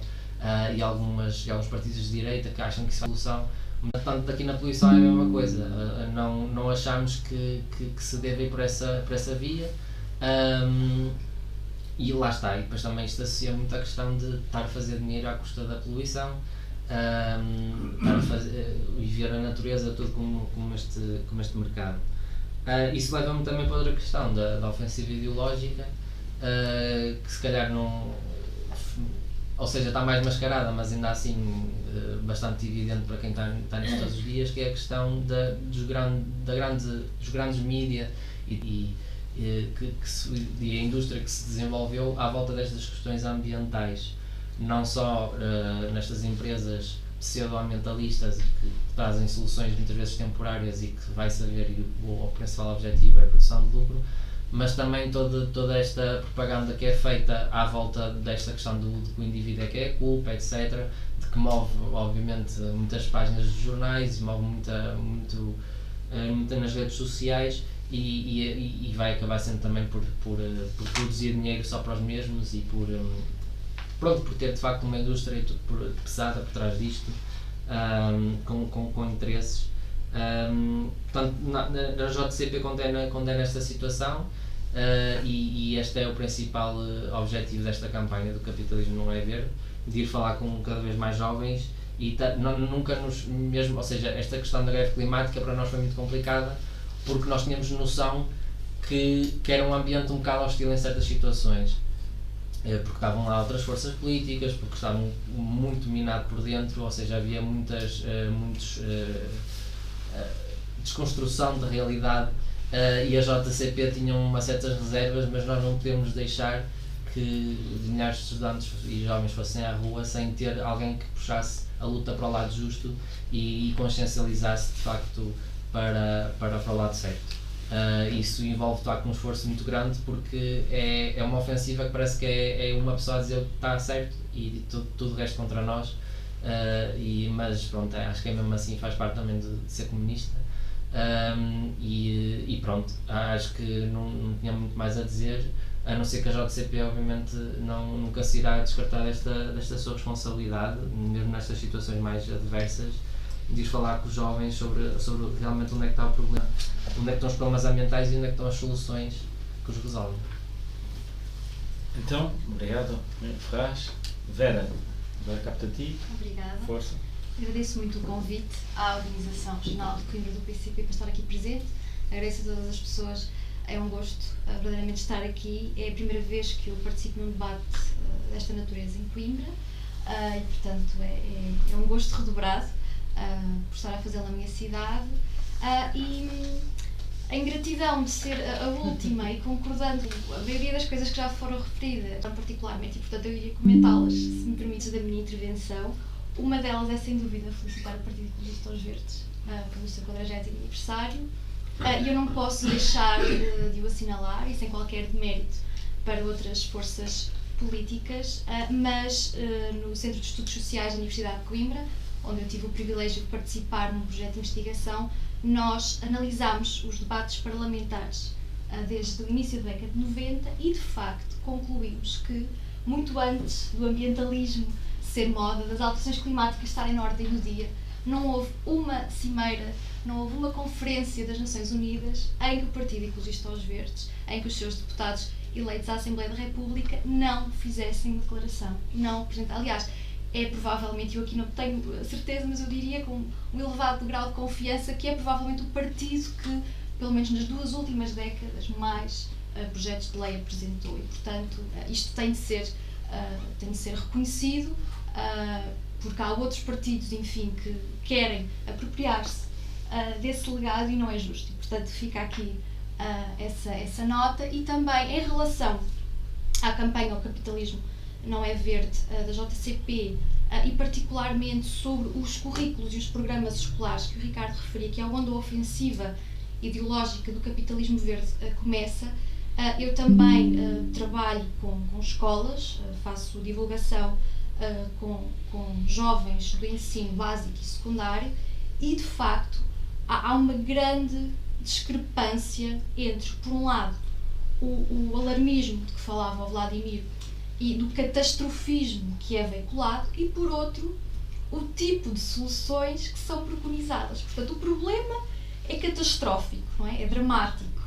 e alguns partidos de direita que acham que isso é a solução. Portanto, aqui na poluição é a mesma coisa, não achamos que se deve ir por essa via, e lá está. E depois também isto associa muito à questão de estar a fazer dinheiro à custa da poluição, e ver a natureza tudo como este mercado. Isso leva-me também para outra questão da ofensiva ideológica, que se calhar não, ou seja, está mais mascarada, mas ainda assim bastante evidente para quem está nisto todos os dias, que é a questão dos grandes mídia e a indústria que se desenvolveu à volta destas questões ambientais, não só nestas empresas pseudo-ambientalistas que trazem soluções muitas vezes temporárias e que vai saber, e o principal objetivo é a produção de lucro, mas também toda esta propaganda que é feita à volta desta questão de que o indivíduo é que é a culpa, etc., de que move, obviamente, muitas páginas de jornais e move muito nas redes sociais, e vai acabar sendo também por produzir dinheiro só para os mesmos e por ter de facto uma indústria pesada por trás disto, com interesses. Portanto, na JCP condena esta situação, e este é o principal objetivo desta campanha do Capitalismo Não É Verde, de ir falar com cada vez mais jovens, e nunca mesmo, ou seja, esta questão da greve climática para nós foi muito complicada, porque nós tínhamos noção que era um ambiente um bocado hostil em certas situações, porque estavam lá outras forças políticas, porque estavam muito minado por dentro, ou seja, havia muitos desconstrução da realidade, e a JCP tinha umas certas reservas, mas nós não podemos deixar que milhares de estudantes e jovens fossem à rua sem ter alguém que puxasse a luta para o lado justo e consciencializasse de facto para o lado certo. Isso envolve de facto um esforço muito grande, porque é uma ofensiva que parece que é uma pessoa a dizer que está certo e tudo o resto contra nós, mas pronto, acho que é mesmo assim, faz parte também de ser comunista, E pronto, acho que não tinha muito mais a dizer, a não ser que a JCP obviamente nunca se irá descartar desta sua responsabilidade, mesmo nestas situações mais adversas, de ir falar com os jovens sobre realmente onde é que está o problema, onde é que estão os problemas ambientais e onde é que estão as soluções que os resolvem. Então, obrigado, Ferraz. Vera, agora capta a ti. Obrigada. Força. Agradeço muito o convite à Organização Regional de Coimbra do PCP para estar aqui presente. Agradeço a todas as pessoas. É um gosto verdadeiramente estar aqui. É a primeira vez que eu participo num debate desta natureza em Coimbra e, portanto, é um gosto redobrado por estar a fazê-lo na minha cidade. E a ingratidão de ser a última e concordando com a maioria das coisas que já foram referidas, particularmente, e portanto eu iria comentá-las, se me permites, da minha intervenção. Uma delas é, sem dúvida, felicitar o Partido Ecologista aos Verdes pelo seu 40º aniversário. E eu não posso deixar de o assinalar, e sem qualquer demérito para outras forças políticas, mas no Centro de Estudos Sociais da Universidade de Coimbra, onde eu tive o privilégio de participar num projeto de investigação, nós analisámos os debates parlamentares desde o início da década de 90 e, de facto, concluímos que, muito antes do ambientalismo ser moda, das alterações climáticas estarem na ordem do dia, não houve uma cimeira, não houve uma conferência das Nações Unidas em que o Partido Ecologista aos Verdes, em que os seus deputados eleitos à Assembleia da República não fizessem declaração, não apresentassem. Aliás, é provavelmente, eu aqui não tenho certeza, mas eu diria com um elevado grau de confiança que é provavelmente o partido que, pelo menos nas 2 últimas décadas, mais projetos de lei apresentou e, portanto, isto tem de ser reconhecido, porque há outros partidos, enfim, que querem apropriar-se desse legado e não é justo. E, portanto, fica aqui essa nota. E também, em relação à campanha ao capitalismo não é verde da JCP e particularmente sobre os currículos e os programas escolares que o Ricardo referia, que é onde a ofensiva ideológica do capitalismo verde começa. Eu também trabalho com escolas, faço divulgação com jovens do ensino básico e secundário e, de facto, há uma grande discrepância entre, por um lado, o alarmismo de que falava o Vladimir e do catastrofismo que é veiculado e, por outro, o tipo de soluções que são preconizadas. Portanto, o problema é catastrófico, não é? É dramático.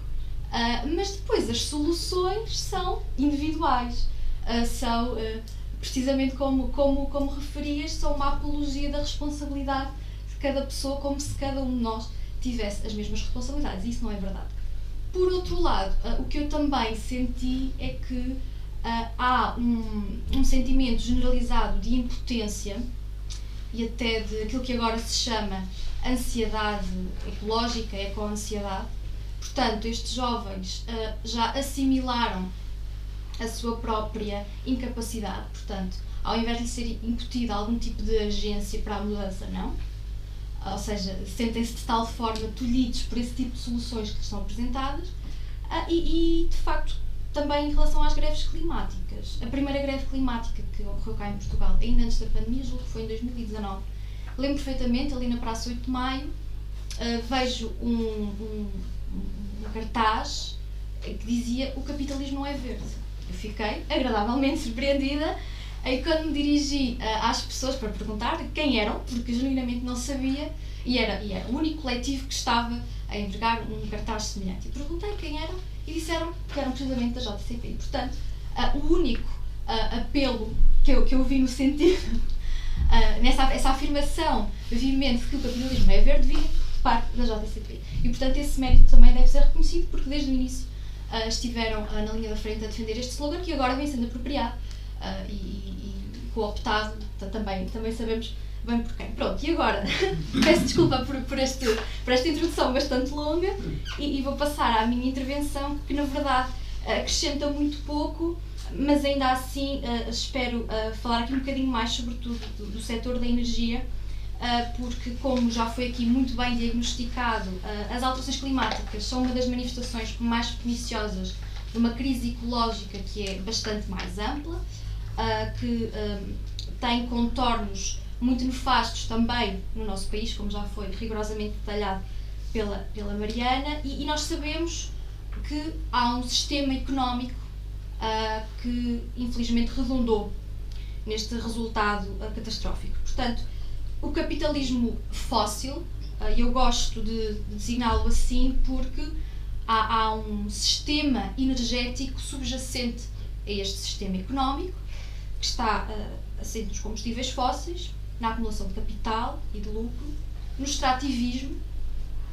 Mas depois as soluções são individuais. São, precisamente como referias, são uma apologia da responsabilidade de cada pessoa, como se cada um de nós tivesse as mesmas responsabilidades. Isso não é verdade. Por outro lado, o que eu também senti é que há um sentimento generalizado de impotência e até de aquilo que agora se chama ansiedade ecológica, eco-ansiedade. Portanto, estes jovens já assimilaram a sua própria incapacidade. Portanto, ao invés de lhe ser incutida algum tipo de agência para a mudança, não. Ou seja, sentem-se de tal forma tolhidos por esse tipo de soluções que lhes são apresentadas. E, de facto, também em relação às greves climáticas. A primeira greve climática que ocorreu cá em Portugal, ainda antes da pandemia, julgo que foi em 2019. Lembro perfeitamente, ali na Praça 8 de Maio, vejo um cartaz que dizia: o capitalismo não é verde. Eu fiquei agradavelmente surpreendida e quando me dirigi às pessoas para perguntar quem eram, porque genuinamente não sabia, e era o único coletivo que estava a envergar um cartaz semelhante. Eu perguntei quem eram e disseram que eram precisamente da JCP. E, portanto, o único apelo que eu vi no sentido, essa afirmação veemente de que o capitalismo não é verde, vinha de parte da JCP. E, portanto, esse mérito também deve ser reconhecido, porque desde o início estiveram na linha da frente a defender este slogan, que agora vem sendo apropriado e cooptado, também sabemos bem por quem. Pronto, e agora, peço desculpa por esta introdução bastante longa e vou passar à minha intervenção, que na verdade acrescenta muito pouco, mas ainda assim espero falar aqui um bocadinho mais, sobretudo, do setor da energia, porque, como já foi aqui muito bem diagnosticado, as alterações climáticas são uma das manifestações mais perniciosas de uma crise ecológica que é bastante mais ampla, que tem contornos muito nefastos também no nosso país, como já foi rigorosamente detalhado pela Mariana, e nós sabemos que há um sistema económico que infelizmente redundou neste resultado catastrófico. Portanto, o capitalismo fóssil, eu gosto de designá-lo assim porque há um sistema energético subjacente a este sistema económico que está assente nos combustíveis fósseis, na acumulação de capital e de lucro, no extrativismo,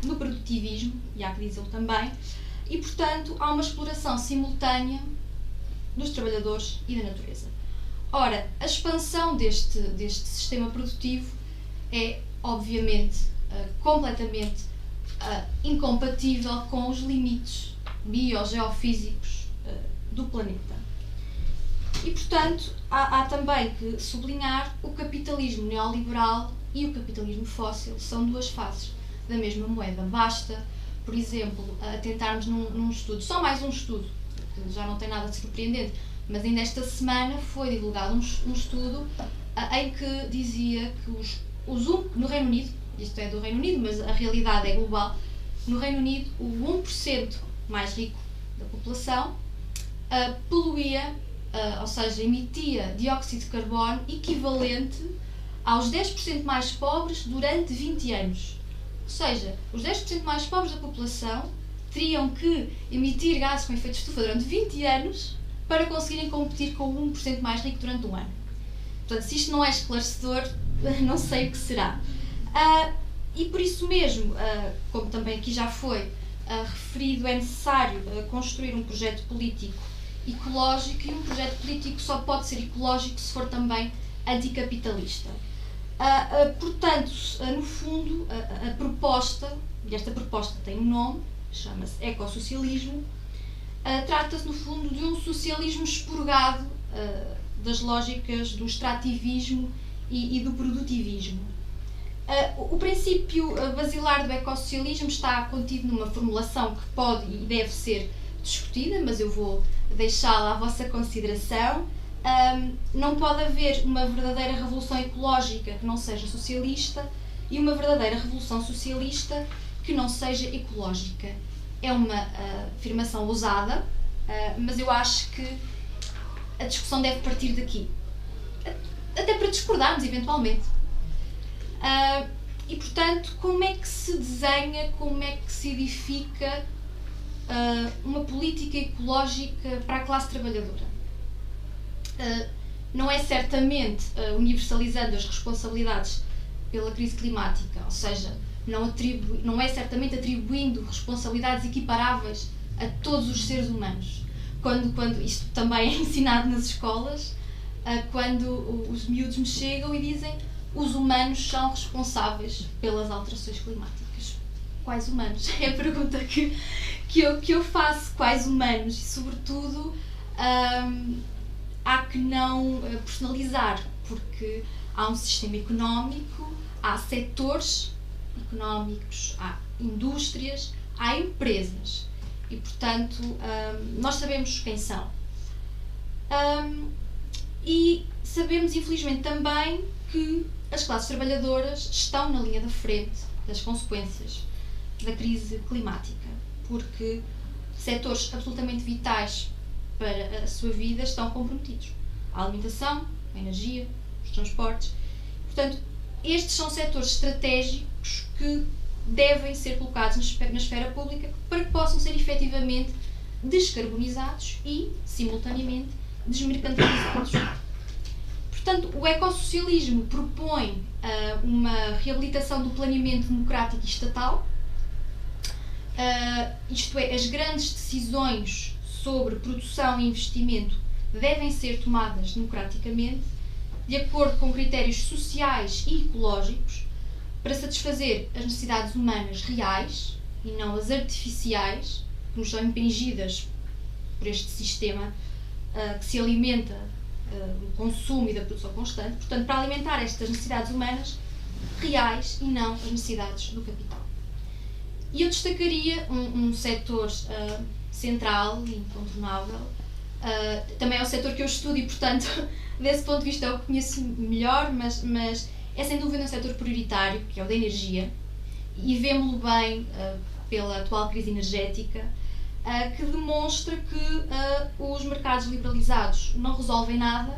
no produtivismo, e há que dizê-lo também, e portanto há uma exploração simultânea dos trabalhadores e da natureza. Ora, a expansão deste sistema produtivo é, obviamente, completamente incompatível com os limites biogeofísicos do planeta. E, portanto, há também que sublinhar o capitalismo neoliberal e o capitalismo fóssil são duas faces da mesma moeda. Basta, por exemplo, tentarmos num estudo, só mais um estudo, que já não tem nada de surpreendente, mas ainda esta semana foi divulgado um estudo em que dizia que no Reino Unido, isto é do Reino Unido, mas a realidade é global, no Reino Unido o 1% mais rico da população poluía, ou seja, emitia dióxido de carbono equivalente aos 10% mais pobres durante 20 anos. Ou seja, os 10% mais pobres da população teriam que emitir gases com efeito de estufa durante 20 anos para conseguirem competir com o 1% mais rico durante um ano. Portanto, se isto não é esclarecedor, não sei o que será. E por isso mesmo, como também aqui já foi referido, é necessário construir um projeto político ecológico, e um projeto político só pode ser ecológico se for também anticapitalista. Portanto, no fundo, a proposta, e esta proposta tem um nome, chama-se ecossocialismo, trata-se no fundo de um socialismo expurgado das lógicas do extrativismo e do produtivismo. O princípio basilar do ecossocialismo está contido numa formulação que pode e deve ser discutida, mas eu vou deixá-la à vossa consideração. Não pode haver uma verdadeira revolução ecológica que não seja socialista e uma verdadeira revolução socialista que não seja ecológica. É uma afirmação ousada, mas eu acho que a discussão deve partir daqui. Até para discordarmos, eventualmente. E, portanto, como é que se desenha, como é que se edifica uma política ecológica para a classe trabalhadora? Não é certamente universalizando as responsabilidades pela crise climática, ou seja, não é certamente atribuindo responsabilidades equiparáveis a todos os seres humanos. Quando isto também é ensinado nas escolas, quando os miúdos me chegam e dizem os humanos são responsáveis pelas alterações climáticas. Quais humanos? É a pergunta que eu faço. Quais humanos? E, sobretudo, há que não personalizar, porque há um sistema económico, há setores económicos, há indústrias, há empresas. E, portanto, nós sabemos quem são. E sabemos, infelizmente, também que as classes trabalhadoras estão na linha da frente das consequências da crise climática, porque setores absolutamente vitais para a sua vida estão comprometidos. A alimentação, a energia, os transportes. Portanto, estes são setores estratégicos que devem ser colocados na esfera pública para que possam ser efetivamente descarbonizados e, simultaneamente, desmercantilizados. Portanto, o ecossocialismo propõe uma reabilitação do planeamento democrático e estatal, isto é, as grandes decisões sobre produção e investimento devem ser tomadas democraticamente, de acordo com critérios sociais e ecológicos, para satisfazer as necessidades humanas reais e não as artificiais, que nos são impingidas por este sistema que se alimenta do consumo e da produção constante. Portanto, para alimentar estas necessidades humanas reais e não as necessidades do capital. E eu destacaria um setor central e incontornável, também é o setor que eu estudo e, portanto, desse ponto de vista é o que conheço melhor, mas é sem dúvida um setor prioritário, que é o da energia, e vemo-lo bem pela atual crise energética, que demonstra que os mercados liberalizados não resolvem nada,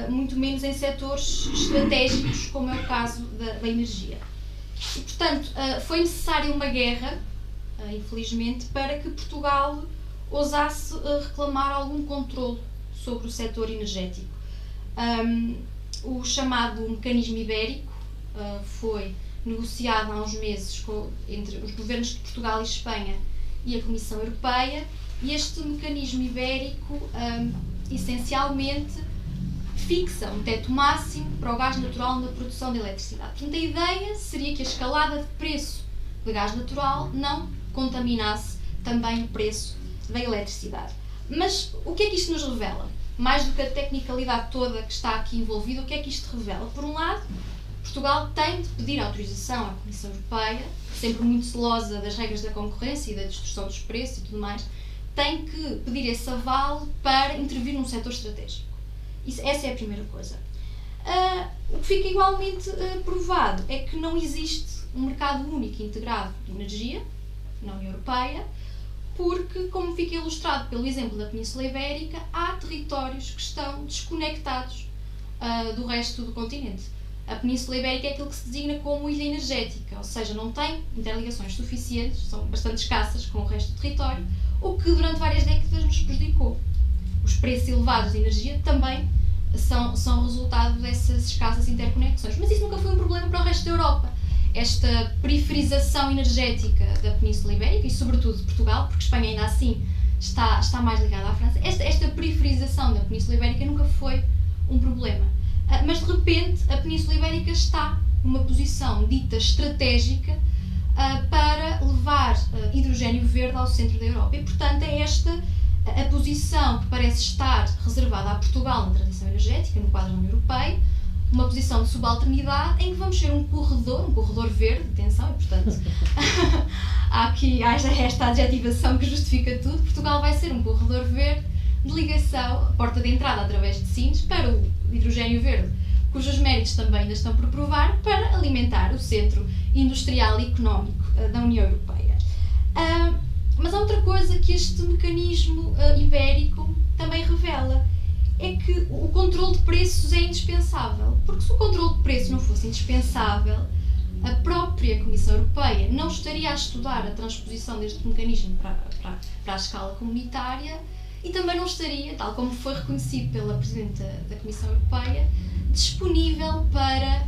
muito menos em setores estratégicos, como é o caso da energia. E, portanto, foi necessária uma guerra, infelizmente, para que Portugal ousasse reclamar algum controle sobre o setor energético. O chamado mecanismo ibérico foi negociado há uns meses entre os governos de Portugal e Espanha e a Comissão Europeia, e este mecanismo ibérico essencialmente fixa um teto máximo para o gás natural na produção de eletricidade. Portanto, a ideia seria que a escalada de preço de gás natural não contaminasse também o preço da eletricidade. Mas o que é que isto nos revela? Mais do que a tecnicalidade toda que está aqui envolvida, o que é que isto revela? Por um lado, Portugal tem de pedir autorização à Comissão Europeia, sempre muito celosa das regras da concorrência e da distorção dos preços e tudo mais, tem que pedir esse aval para intervir num setor estratégico. Essa é a primeira coisa. O que fica igualmente provado é que não existe um mercado único integrado de energia na União Europeia, porque, como fica ilustrado pelo exemplo da Península Ibérica, há territórios que estão desconectados do resto do continente. A Península Ibérica é aquilo que se designa como ilha energética, ou seja, não tem interligações suficientes, são bastante escassas com o resto do território, o que durante várias décadas nos prejudicou. Os preços elevados de energia também são resultado dessas escassas interconexões. Mas isso nunca foi um problema para o resto da Europa. Esta periferização energética da Península Ibérica, e sobretudo de Portugal, porque Espanha ainda assim está mais ligada à França, esta periferização da Península Ibérica nunca foi um problema. Mas de repente a Península Ibérica está numa posição dita estratégica para levar hidrogénio verde ao centro da Europa. E portanto é esta a posição que parece estar reservada a Portugal na transição energética, no quadro da União Europeia, uma posição de subalternidade em que vamos ser um corredor verde, atenção, e portanto há aqui esta adjetivação que justifica tudo. Portugal vai ser um corredor verde de ligação, a porta de entrada através de Sines, para o hidrogénio verde, cujos méritos também ainda estão por provar, para alimentar o centro industrial e económico da União Europeia. Mas há outra coisa que este mecanismo ibérico também revela, é que o controle de preços é indispensável, porque se o controle de preços não fosse indispensável, a própria Comissão Europeia não estaria a estudar a transposição deste mecanismo para a escala comunitária e também não estaria, tal como foi reconhecido pela Presidente da Comissão Europeia, disponível para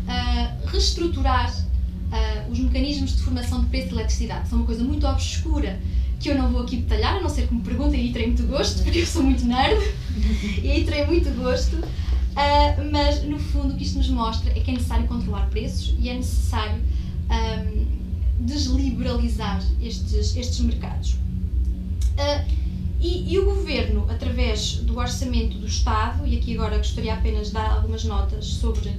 reestruturar os mecanismos de formação de preço de eletricidade. São uma coisa muito obscura que eu não vou aqui detalhar, a não ser que me perguntem, e aí terei muito gosto, porque eu sou muito nerd, e aí terei muito gosto, mas no fundo o que isto nos mostra é que é necessário controlar preços e é necessário desliberalizar estes mercados. E o Governo, através do Orçamento do Estado, e aqui agora gostaria apenas de dar algumas notas sobre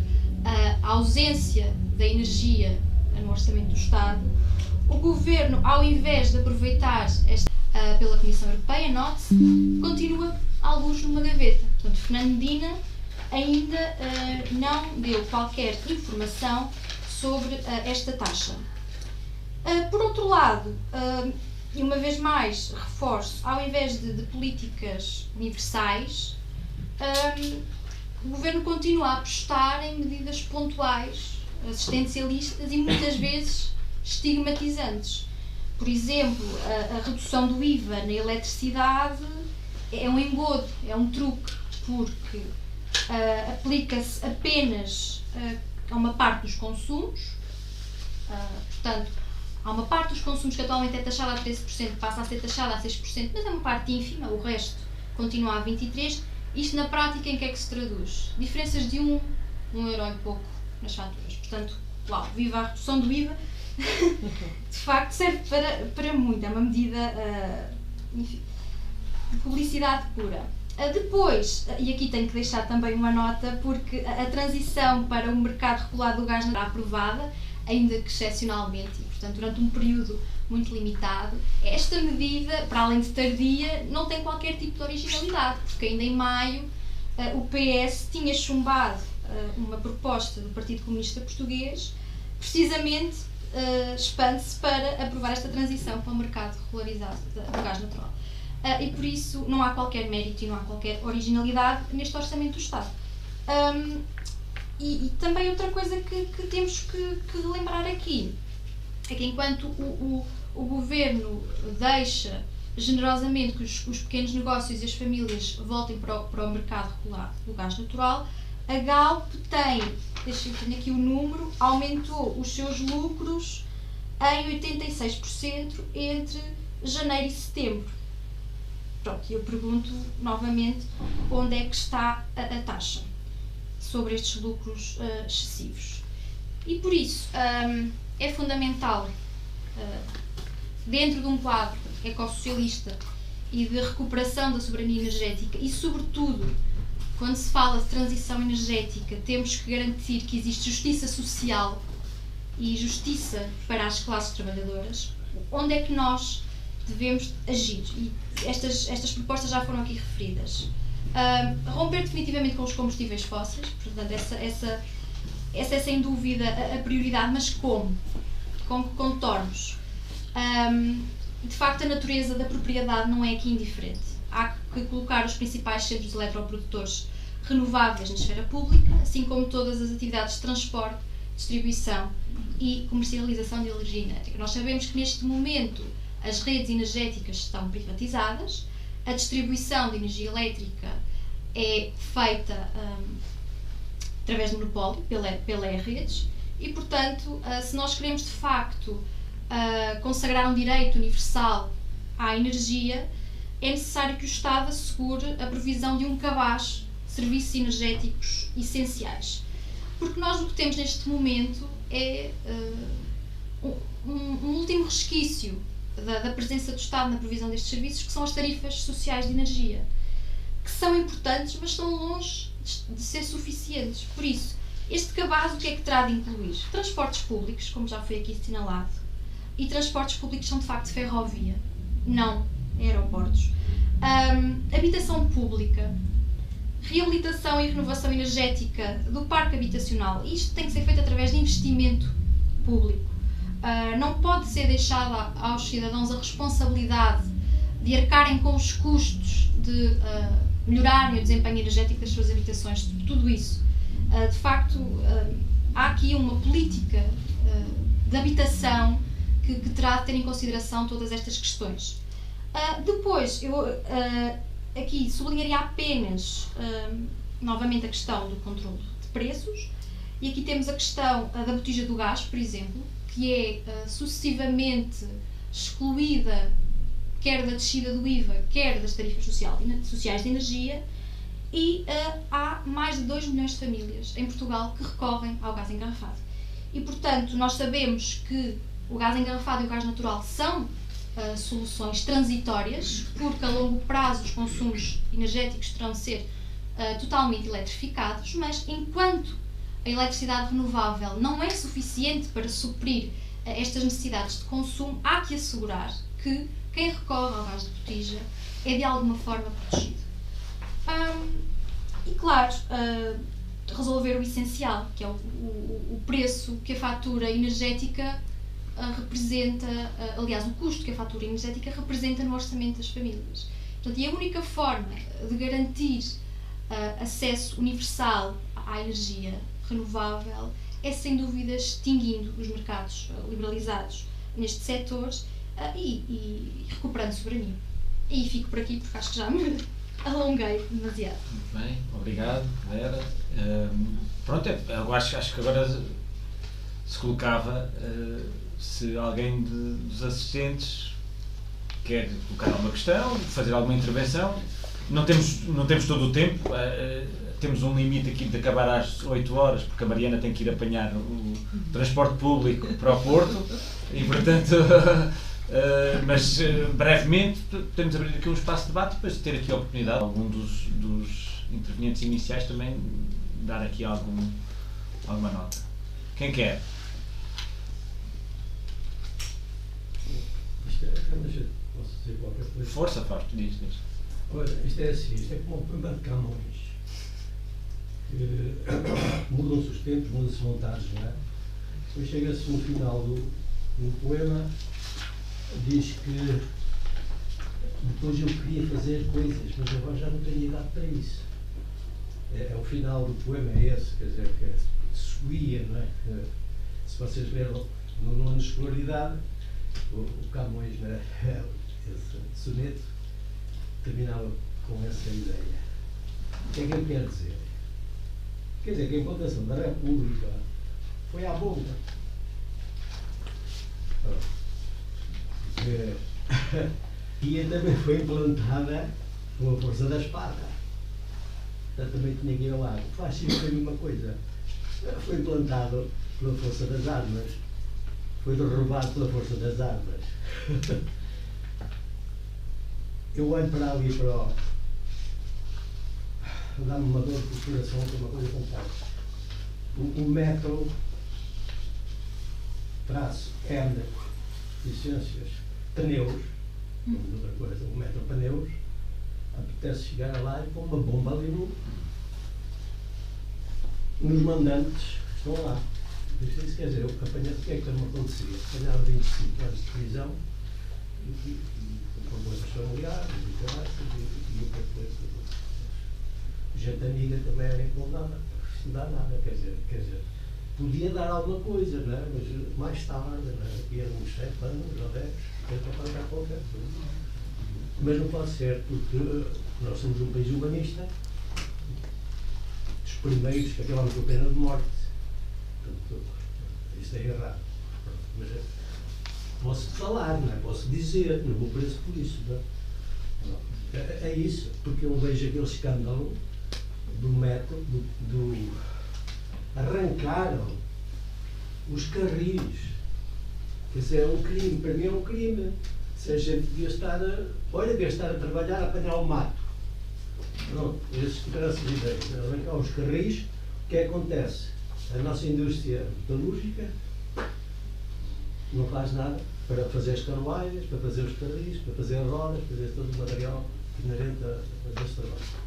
a ausência da energia no Orçamento do Estado, o Governo, ao invés de aproveitar pela Comissão Europeia, note-se, continua alguns numa gaveta. Portanto, Fernando Medina ainda não deu qualquer informação sobre esta taxa. Por outro lado, e uma vez mais reforço, ao invés de políticas universais, o Governo continua a apostar em medidas pontuais, assistencialistas e muitas vezes estigmatizantes. Por exemplo, a redução do IVA na eletricidade é um engodo, é um truque, porque aplica-se apenas a uma parte dos consumos, portanto, há uma parte dos consumos que atualmente é taxada a 13%, passa a ser taxada a 6%, mas é uma parte ínfima, o resto continua a 23%. Isto na prática em que é que se traduz? Diferenças de €1 e pouco nas faturas. Portanto, uau, viva a redução do IVA, de facto serve para muito, é uma medida, enfim, de publicidade pura. Depois, e aqui tenho que deixar também uma nota, porque a transição para o mercado regulado do gás não está aprovada, ainda que excepcionalmente, e portanto durante um período muito limitado. Esta medida, para além de tardia, não tem qualquer tipo de originalidade, porque ainda em maio o PS tinha chumbado uma proposta do Partido Comunista Português, precisamente expande-se para aprovar esta transição para o mercado regularizado do gás natural. E por isso não há qualquer mérito e não há qualquer originalidade neste orçamento do Estado. E também outra coisa que temos que relembrar aqui é que enquanto o Governo deixa generosamente que os pequenos negócios e as famílias voltem para o mercado regulado do gás natural, a Galp tenho aqui o número, aumentou os seus lucros em 86% entre janeiro e setembro. Pronto, eu pergunto novamente onde é que está a taxa sobre estes lucros excessivos. E por isso é fundamental, dentro de um quadro ecossocialista e de recuperação da soberania energética e, sobretudo, quando se fala de transição energética, temos que garantir que existe justiça social e justiça para as classes trabalhadoras. Onde é que nós devemos agir? E estas propostas já foram aqui referidas. Romper definitivamente com os combustíveis fósseis, portanto, essa é sem dúvida a prioridade, mas como? Com que contornos? De facto, a natureza da propriedade não é aqui indiferente. Há que colocar os principais centros eletroprodutores renováveis na esfera pública, assim como todas as atividades de transporte, distribuição e comercialização de energia elétrica. Nós sabemos que neste momento as redes energéticas estão privatizadas, a distribuição de energia elétrica é feita através de monopólio pela redes e, portanto, se nós queremos de facto consagrar um direito universal à energia, é necessário que o Estado assegure a provisão de um cabaz de serviços energéticos essenciais. Porque nós o que temos neste momento é um último resquício da presença do Estado na provisão destes serviços, que são as tarifas sociais de energia, que são importantes, mas estão longe de ser suficientes. Por isso, este cabaz o que é que terá de incluir? Transportes públicos, como já foi aqui assinalado, e transportes públicos são de facto ferrovia, não aeroportos. Habitação pública, reabilitação e renovação energética do parque habitacional. Isto tem que ser feito através de investimento público. Não pode ser deixada aos cidadãos a responsabilidade de arcarem com os custos de melhorarem o desempenho energético das suas habitações, tudo isso. De facto, há aqui uma política de habitação que terá de ter em consideração todas estas questões. Depois, eu aqui sublinharia apenas novamente a questão do controle de preços, e aqui temos a questão da botija do gás, por exemplo, que é sucessivamente excluída quer da descida do IVA, quer das tarifas sociais de energia, e há mais de 2 milhões de famílias em Portugal que recorrem ao gás engarrafado. E, portanto, nós sabemos que o gás engarrafado e o gás natural são soluções transitórias, porque a longo prazo os consumos energéticos terão de ser totalmente eletrificados, mas enquanto a eletricidade renovável não é suficiente para suprir estas necessidades de consumo, há que assegurar que quem recorre ao gás de botija é de alguma forma protegido. E claro, resolver o essencial, que é o preço que a fatura energética representa, aliás, o custo que a fatura energética representa no orçamento das famílias. Portanto, e a única forma de garantir acesso universal à energia renovável é, sem dúvida, extinguindo os mercados liberalizados nestes setores e recuperando soberania. E fico por aqui porque acho que já me alonguei demasiado. Muito bem, obrigado, Vera. Pronto, eu acho que agora se colocava se alguém dos assistentes quer colocar alguma questão, fazer alguma intervenção. Não temos todo o tempo, temos um limite aqui de acabar às 8 horas, porque a Mariana tem que ir apanhar o transporte público para o Porto e, portanto, mas brevemente podemos abrir aqui um espaço de debate, depois de ter aqui a oportunidade, algum dos intervenientes iniciais também dar aqui alguma nota. Quem quer? Posso dizer qualquer coisa? Força, Fausto, diz. Olha, isto é assim, isto é como um bando de Camões. Mudam-se os tempos, mudam-se as vontades, não é? Depois chega-se no final do poema, diz que depois eu queria fazer coisas, mas agora já não tenho idade para isso. O final do poema é esse, quer dizer, que subia, não é? Que, se vocês leram no ano de escolaridade, o Camões, né, esse soneto, terminava com essa ideia. O que é que ele quer dizer? Quer dizer que a implantação da República foi à bomba. E também foi implantada com a força da espada. Portanto, também tinha que ir ao lado. O fascismo foi a mesma coisa. Foi implantado pela força das armas. Foi derrubado pela força das armas. Eu olho para ali para o... dá-me uma dor de coração, que é uma coisa complexa. O metro, traço, herda, licenças, pneus, outra coisa, o metro pneus, apetece chegar lá e pôr uma bomba ali nos mandantes que estão lá. Isso quer dizer, eu apanhei, o que é que me acontecia? Apanhava 25 anos de prisão e problemas familiares e outra coisa. Gente amiga também era incomodada, não dá nada, quer dizer, podia dar alguma coisa, não é? Mas mais tarde, não é? Aqui eram uns 7 anos ou 10, é para pagar qualquer coisa. Mas não pode ser, porque nós somos um país humanista, dos primeiros que acabamos com a pena de morte. Portanto, isto é errado. Mas posso falar, não é? Posso dizer, não vou preso por isso. Não é? É isso, porque eu vejo aquele escândalo do método, arrancaram os carris. Quer dizer, é um crime, para mim é um crime. Se a gente devia estar a trabalhar, a apanhar o mato. Pronto, esses tiveram essas ideias. Arrancar os carris, o que acontece? A nossa indústria metalúrgica não faz nada para fazer as carruagens, para fazer os carris, para fazer as rodas, para fazer todo o material inerente a esse trabalho.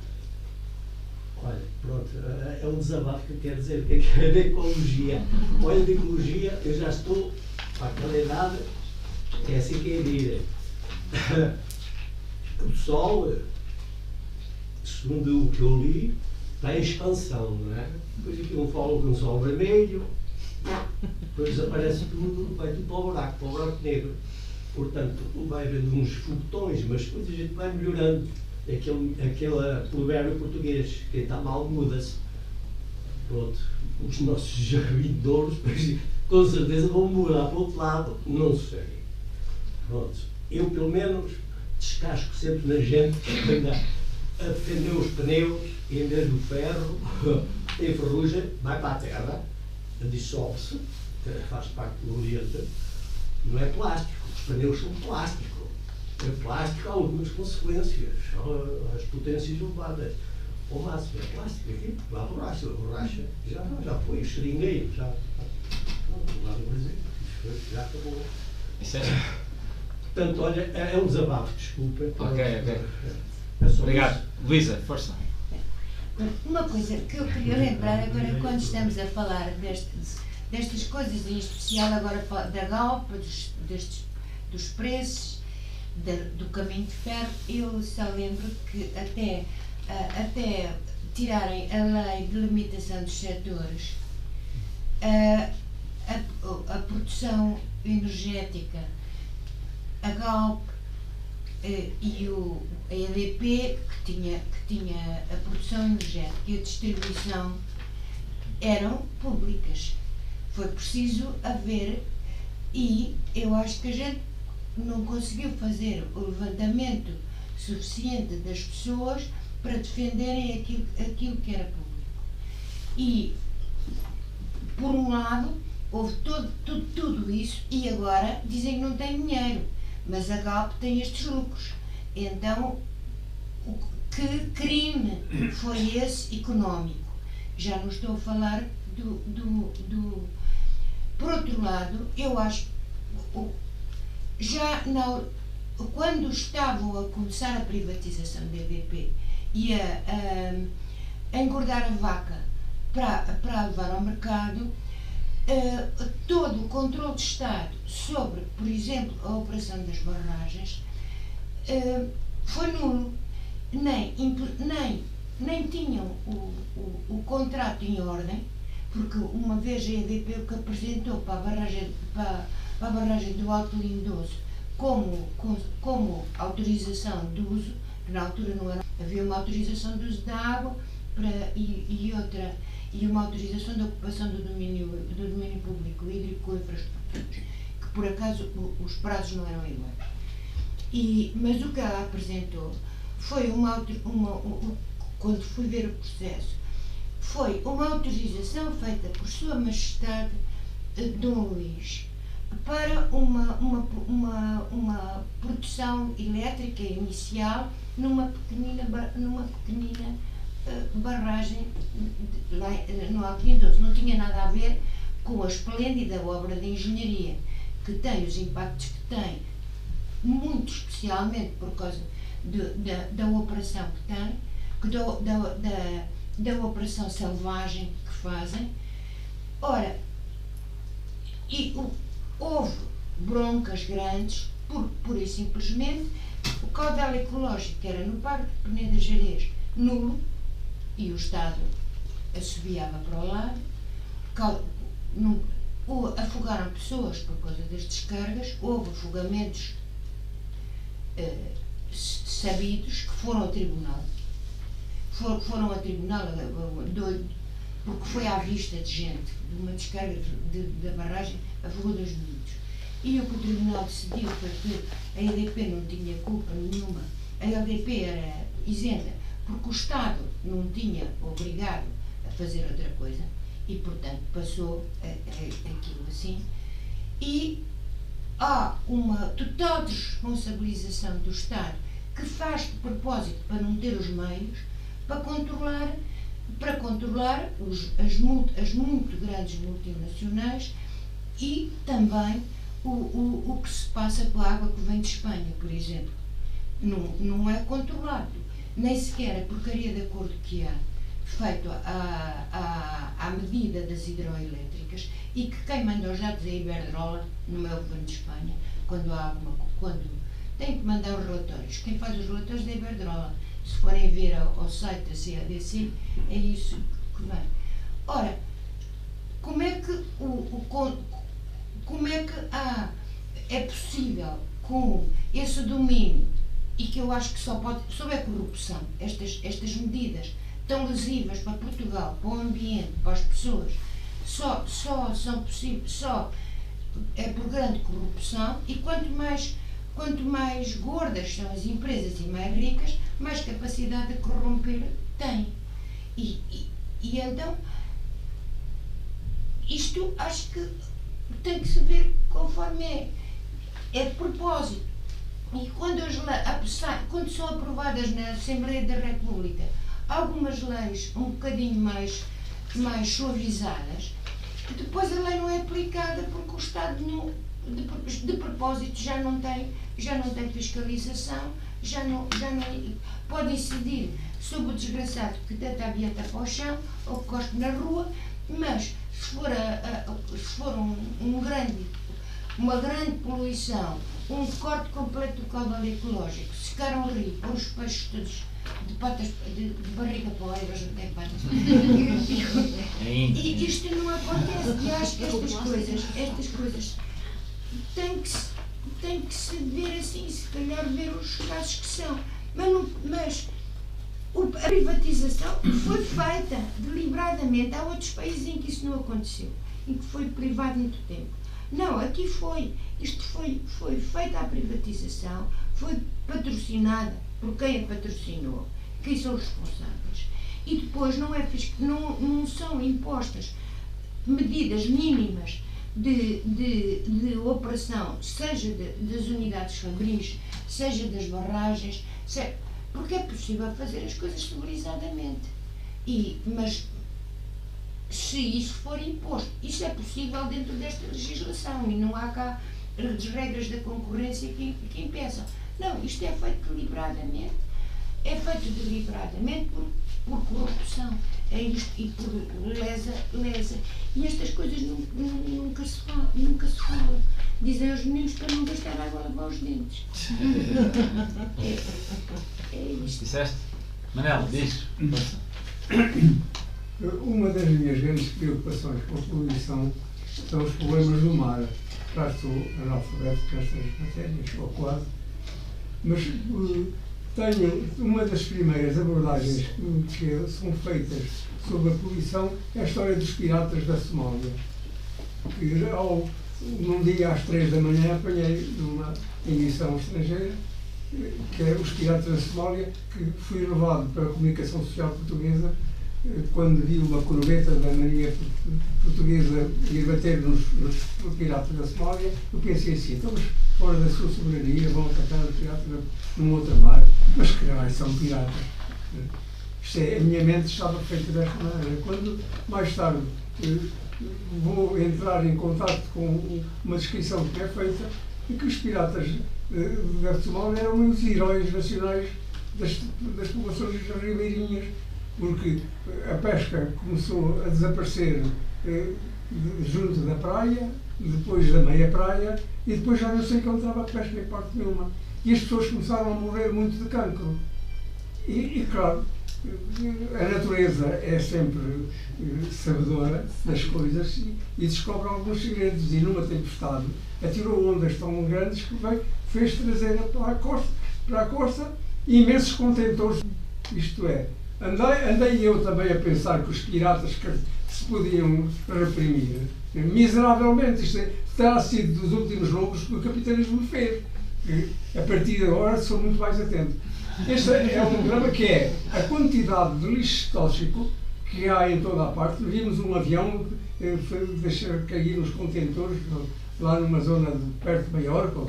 Olha, pronto, é um desabafo que eu quero dizer, que é da ecologia. Olha, de ecologia, eu já estou para aquela idade, que é assim que é ir. O Sol, segundo o que eu li, está em expansão, não é? Depois aqui um falo com um sol vermelho, depois desaparece tudo, vai tudo para o buraco negro. Portanto, vai havendo uns foguetões, mas depois a gente vai melhorando. Aquele provérbio português, quem está mal muda-se. Pronto, os nossos vindouros, com certeza vão mudar para o outro lado, não sei. Pronto, eu pelo menos descasco sempre na gente que anda a defender os pneus, e em vez do ferro, tem ferrugem, vai para a terra, dissolve-se, faz parte do ambiente, não é plástico, os pneus são plástico. É plástico, há algumas consequências, as potências elevadas. Ao máximo, é plástico aqui, lá a borracha já foi, seringueiro, já lá no Brasil, já acabou. Portanto, olha, é um desabafo, desculpa. Ok. Obrigado. Luísa, força. Uma coisa que eu queria lembrar agora, quando estamos a falar destas coisas, em especial agora da Galp, dos preços, do caminho de ferro, eu só lembro que até tirarem a lei de limitação dos setores, a produção energética, a Galp e a EDP, que tinha a produção energética e a distribuição, eram públicas. Foi preciso haver, e eu acho que a gente não conseguiu fazer o levantamento suficiente das pessoas para defenderem aquilo que era público. E, por um lado, houve tudo isso, e agora dizem que não tem dinheiro, mas a Galp tem estes lucros. Então, que crime foi esse económico? Já não estou a falar do... Por outro lado, eu acho quando estavam a começar a privatização da EDP e a engordar a vaca para levar ao mercado, todo o controle de Estado sobre, por exemplo, a operação das barragens foi nulo. Nem tinham o contrato em ordem, porque uma vez a EDP o que apresentou para a barragem do Alto Lindoso como autorização de uso, que na altura não era, havia uma autorização de uso da água e uma autorização de ocupação do domínio público hídrico com infraestruturas, que por acaso os prazos não eram iguais. Mas o que ela apresentou foi quando fui ver o processo, foi uma autorização feita por Sua Majestade Dom Luís para uma produção elétrica inicial numa pequenina barragem lá no Alto Lindoso. Não tinha nada a ver com a esplêndida obra de engenharia que tem, os impactos que tem, muito especialmente por causa da operação que tem, da operação selvagem que fazem. Ora, houve broncas grandes, pura e simplesmente, o caudal ecológico que era no Parque de Peneda Gerês nulo, e o Estado assobiava para o lado, afogaram pessoas por causa das descargas, houve afogamentos sabidos que foram ao tribunal. Foram ao tribunal porque foi à vista de gente, de uma descarga da barragem, afogou 2 minutos. E o que o tribunal decidiu foi que a EDP não tinha culpa nenhuma, a EDP era isenta, porque o Estado não tinha obrigado a fazer outra coisa e, portanto, passou aquilo assim. E há uma total desresponsabilização do Estado que faz de propósito para não ter os meios para controlar as muito grandes multinacionais e também o que se passa com a água que vem de Espanha, por exemplo. Não é controlado, nem sequer a porcaria de acordo que há feito à medida das hidroelétricas, e que quem manda os dados é a Iberdrola, no meu governo de Espanha, quando tem que mandar os relatórios. Quem faz os relatórios é a Iberdrola. Se forem ver ao site da CADC, é isso que vem. Ora, como é que é possível, com esse domínio, e que eu acho que só pode, sobre a corrupção, estas medidas tão lesivas para Portugal, para o ambiente, para as pessoas, só são possíveis, só é por grande corrupção, e quanto mais gordas são as empresas e mais ricas, mais capacidade de corromper têm. E então, isto acho que tem que se ver conforme é de propósito. E quando são aprovadas na Assembleia da República algumas leis um bocadinho mais suavizadas, depois a lei não é aplicada porque o Estado de propósito já não tem fiscalização, já não pode incidir sobre o desgraçado que deita a bieta para o chão ou que cospe na rua, mas se for uma grande poluição, um corte completo do caudal ecológico, secar um rio, pôr os peixes todos de patas, de barriga para lá, eles não têm patas. E isto não acontece. E acho que estas coisas têm que se ver assim, se calhar ver os casos que são. Mas a privatização foi feita deliberadamente. Há outros países em que isso não aconteceu, em que foi privado muito tempo. Não, aqui isto foi feita a privatização, foi patrocinada por quem a patrocinou, quem são os responsáveis, e depois não são impostas medidas mínimas de operação, seja das unidades fabris, seja das barragens, porque é possível fazer as coisas civilizadamente. Mas se isso for imposto, isso é possível dentro desta legislação e não há cá as regras da concorrência que impeçam. Não, isto é feito deliberadamente. É feito deliberadamente por corrupção. É isto, e por lesa. E estas coisas nunca se fala. Dizem aos meninos para não gastar água a lavar os dentes. É isto. Disseste? Manel, diz. Uma das minhas grandes preocupações com a poluição são os problemas do mar. Já estou analfabeto nestas matérias, ou quase, mas tenho uma das primeiras abordagens que são feitas sobre a poluição é a história dos piratas da Somália. Num dia às 3 da manhã apanhei numa emissão estrangeira, que é Os Piratas da Somália, que fui levado pela comunicação social portuguesa quando vi uma corbeta da marinha portuguesa ir bater nos piratas da Somália. Eu pensei assim, então, mas fora da sua soberania vão atacar os piratas num outro mar, mas que raio são piratas? A minha mente estava feita desta maneira. Quando mais tarde vou entrar em contato com uma descrição que é feita, e que os piratas da Somália eram os heróis nacionais das populações ribeirinhas, porque a pesca começou a desaparecer junto da praia, depois da meia praia, e depois já não se encontrava pesca em parte nenhuma. E as pessoas começaram a morrer muito de cancro. E claro, a natureza é sempre sabedora das coisas e descobre alguns segredos. E numa tempestade atirou ondas tão grandes que fez trazer para a costa imensos contentores. Isto é, andei eu também a pensar que os piratas se podiam reprimir miseravelmente. Isto terá sido dos últimos lobos que o capitalismo fez. A partir de agora sou muito mais atento. Este é um programa que é a quantidade de lixo tóxico que há em toda a parte. Vimos um avião deixar cair os contentores lá numa zona perto de Maiorca,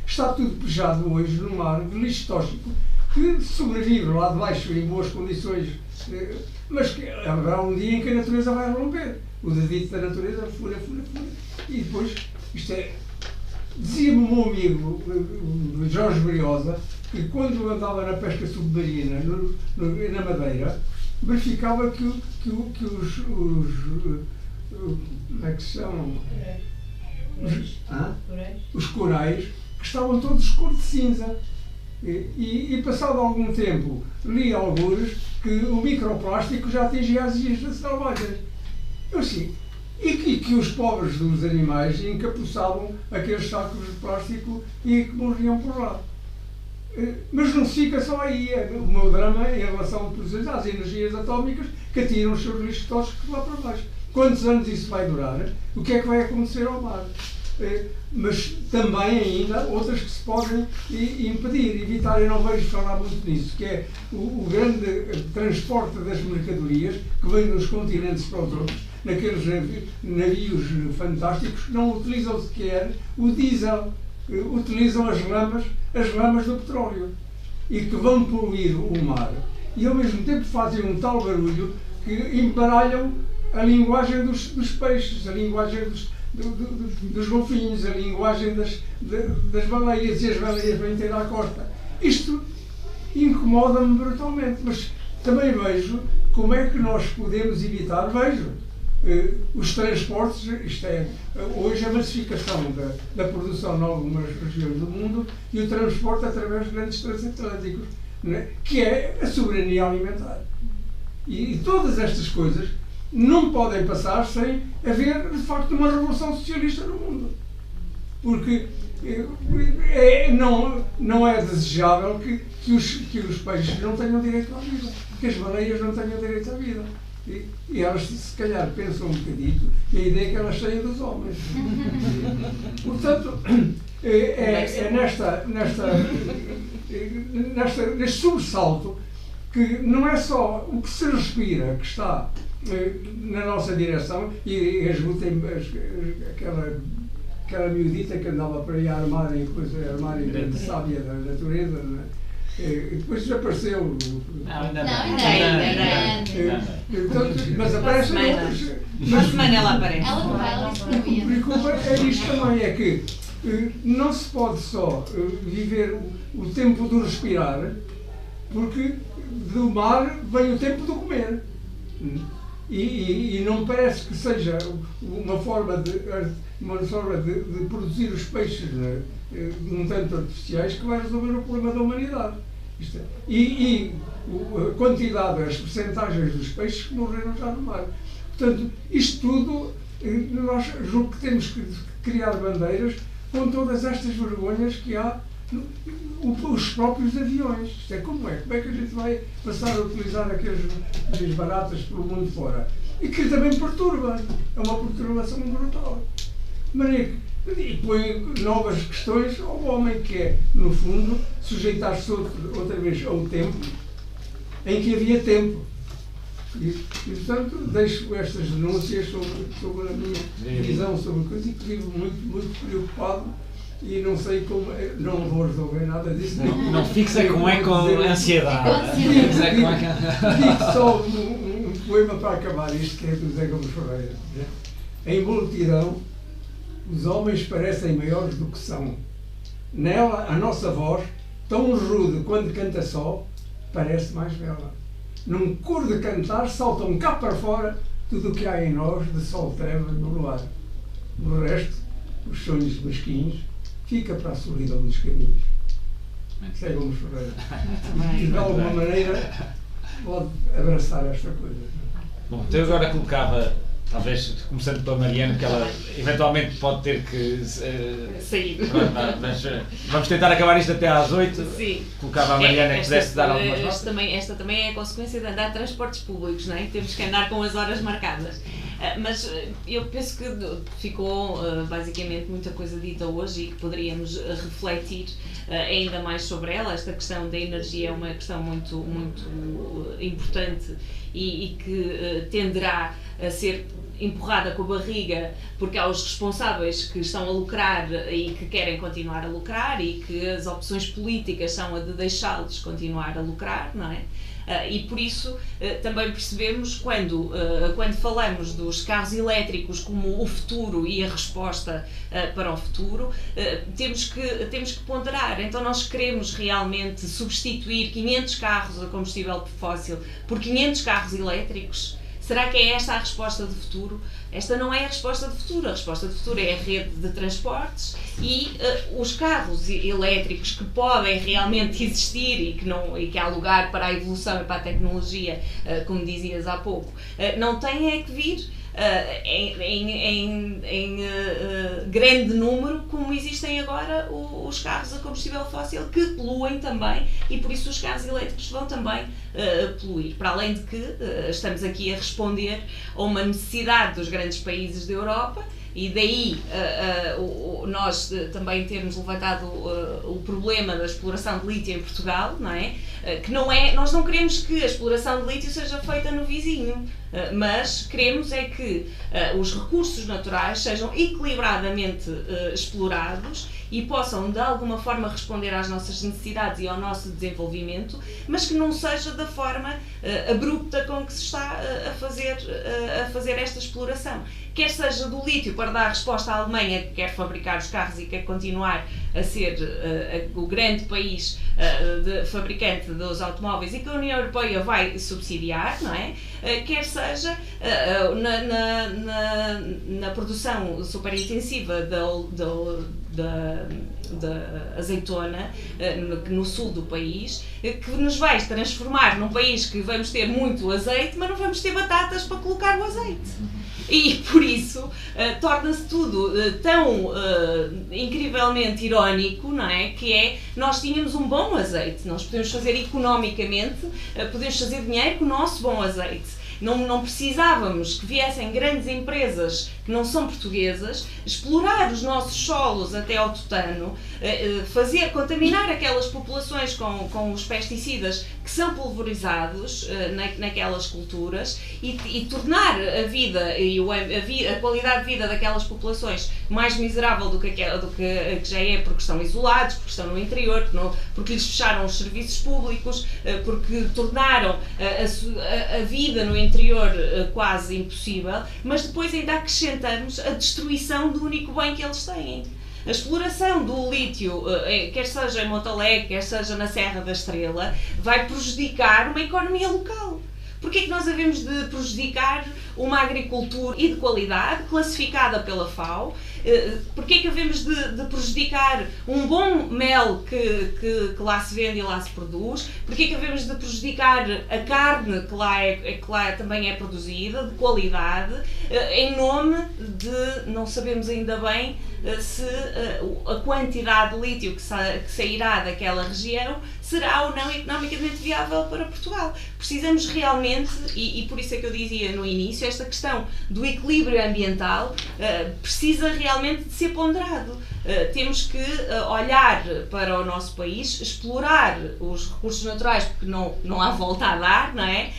está tudo pejado hoje no mar de lixo tóxico que sobrevive lá debaixo em boas condições, mas que haverá um dia em que a natureza vai romper. O dedito da natureza, fura. E depois, dizia-me o meu amigo Jorge Briosa, que quando andava na pesca submarina na Madeira, verificava que os como é que se chamam? Os corais, que estavam todos cor de cinza. E passado algum tempo, li algures que o microplástico já atingia as ilhas selvagens. Eu assim, e que os pobres dos animais encapuçavam aqueles sacos de plástico e que morriam por lá. Mas não fica só aí. O meu drama em relação, por exemplo, às energias atómicas que atiram os seus lixos tóxicos lá para baixo. Quantos anos isso vai durar? O que é que vai acontecer ao mar? Mas também ainda outras que se podem impedir, evitar. Eu não vejo falar muito nisso, que é o grande transporte das mercadorias que vem dos continentes para os outros, naqueles navios fantásticos que não utilizam sequer o diesel, utilizam as lamas do petróleo e que vão poluir o mar e ao mesmo tempo fazem um tal barulho que embaralham a linguagem dos peixes, a linguagem dos golfinhos, a linguagem das baleias, e as baleias vêm ter à costa. Isto incomoda-me brutalmente, mas também vejo como é que nós podemos evitar. Vejo os transportes, hoje a massificação da produção em algumas regiões do mundo e o transporte através de grandes transatlânticos, né, que é a soberania alimentar. E todas estas coisas não podem passar sem haver, de facto, uma revolução socialista no mundo. Porque não é desejável que os peixes não tenham direito à vida, que as baleias não tenham direito à vida. E elas, se calhar, pensam um bocadinho e a ideia que elas têm dos homens. Portanto, neste sobressalto que não é só o que se respira que está na nossa direção, e aquela miudita que andava para ir armar e depois armar em grande sábia da natureza, não é? E depois desapareceu. Mas aparecem outras. Uma semana ela aparece. Ela não vai, ela disse que não O que ia. me preocupa é isto também, é que não se pode só viver o tempo do respirar, porque do mar vem o tempo do comer. E não me parece que seja uma forma de produzir os peixes, né, um tanto artificiais, que vai resolver o problema da humanidade. A quantidade, as percentagens dos peixes que morreram já no mar. Portanto, isto tudo, nós julgo que temos que criar bandeiras com todas estas vergonhas que há os próprios aviões. Isto é como é que a gente vai passar a utilizar aqueles baratas pelo mundo fora? E que também perturba, é uma perturbação brutal. E põe novas questões ao homem que é, no fundo, sujeitar-se outra vez ao tempo em que havia tempo. E portanto, deixo estas denúncias sobre a minha visão sobre coisas, e que vivo muito preocupado. E não sei como, não vou resolver nada disso. Não fixa com ansiedade. Digo só um poema para acabar isto, que é do Zé Gomes Ferreira. Em multidão, os homens parecem maiores do que são. Nela, a nossa voz, tão rude quando canta só, parece mais bela. Num coro de cantar, saltam cá para fora tudo o que há em nós de sol, treva no luar. No resto, os sonhos mesquinhos, fica para a solidão dos caminhos. Seguimos Ferreira. E de alguma maneira pode abraçar esta coisa. Bom, então eu agora colocava, talvez começando pela Mariana, que ela eventualmente pode ter que sair. Mas vamos tentar acabar isto até às 8. Sim. Colocava a Mariana que pudesse dar algumas notas. Esta também é a consequência de andar de transportes públicos, não é? Temos que andar com as horas marcadas. Mas eu penso que ficou basicamente muita coisa dita hoje e que poderíamos refletir ainda mais sobre ela. Esta questão da energia é uma questão muito importante e que tenderá a ser empurrada com a barriga, porque há os responsáveis que estão a lucrar e que querem continuar a lucrar, e que as opções políticas são a de deixá-los continuar a lucrar, não é? E por isso também percebemos, quando falamos dos carros elétricos como o futuro e a resposta para o futuro, temos que ponderar. Então, nós queremos realmente substituir 500 carros a combustível fóssil por 500 carros elétricos? Será que é esta a resposta do futuro? Esta não é a resposta do futuro. A resposta do futuro é a rede de transportes e os carros elétricos que podem realmente existir e que há lugar para a evolução e para a tecnologia, como dizias há pouco, não têm é que vir em grande número, como existem agora os carros a combustível fóssil, que poluem também, e por isso os carros elétricos vão também poluir. Para além de que estamos aqui a responder a uma necessidade dos grandes países da Europa, e daí nós também termos levantado o problema da exploração de lítio em Portugal, não é? Nós não queremos que a exploração de lítio seja feita no vizinho, mas queremos é que os recursos naturais sejam equilibradamente explorados e possam de alguma forma responder às nossas necessidades e ao nosso desenvolvimento, mas que não seja da forma abrupta com que se está a fazer esta exploração. Quer seja do lítio para dar resposta à Alemanha, que quer fabricar os carros e quer continuar a ser o grande país fabricante dos automóveis e que a União Europeia vai subsidiar, não é? Quer seja na produção superintensiva da azeitona no sul do país, que nos vai transformar num país que vamos ter muito azeite, mas não vamos ter batatas para colocar o azeite. E por isso torna-se tudo tão incrivelmente irónico, não é? Que é, nós tínhamos um bom azeite, nós podemos fazer economicamente, podemos fazer dinheiro com o nosso bom azeite. Não precisávamos que viessem grandes empresas que não são portuguesas explorar os nossos solos até ao tutano, contaminar aquelas populações com os pesticidas que são pulverizados naquelas culturas e tornar a vida e a qualidade de vida daquelas populações mais miserável do que já é, porque estão isolados, porque estão no interior, porque lhes fecharam os serviços públicos, porque tornaram a vida no interior quase impossível, mas depois ainda acrescentamos a destruição do único bem que eles têm. A exploração do lítio, quer seja em Montalegre, quer seja na Serra da Estrela, vai prejudicar uma economia local. Porquê é que nós havemos de prejudicar uma agricultura e de qualidade, classificada pela FAO? Porquê é que havemos de prejudicar um bom mel que lá se vende e lá se produz? Porquê é que havemos de prejudicar a carne que lá também é produzida, de qualidade, em nome de, não sabemos ainda bem, se a quantidade de lítio que sairá daquela região será ou não economicamente viável para Portugal. Precisamos realmente, e por isso é que eu dizia no início, esta questão do equilíbrio ambiental precisa realmente de ser ponderado. Temos que olhar para o nosso país, explorar os recursos naturais, porque não há volta a dar, não é?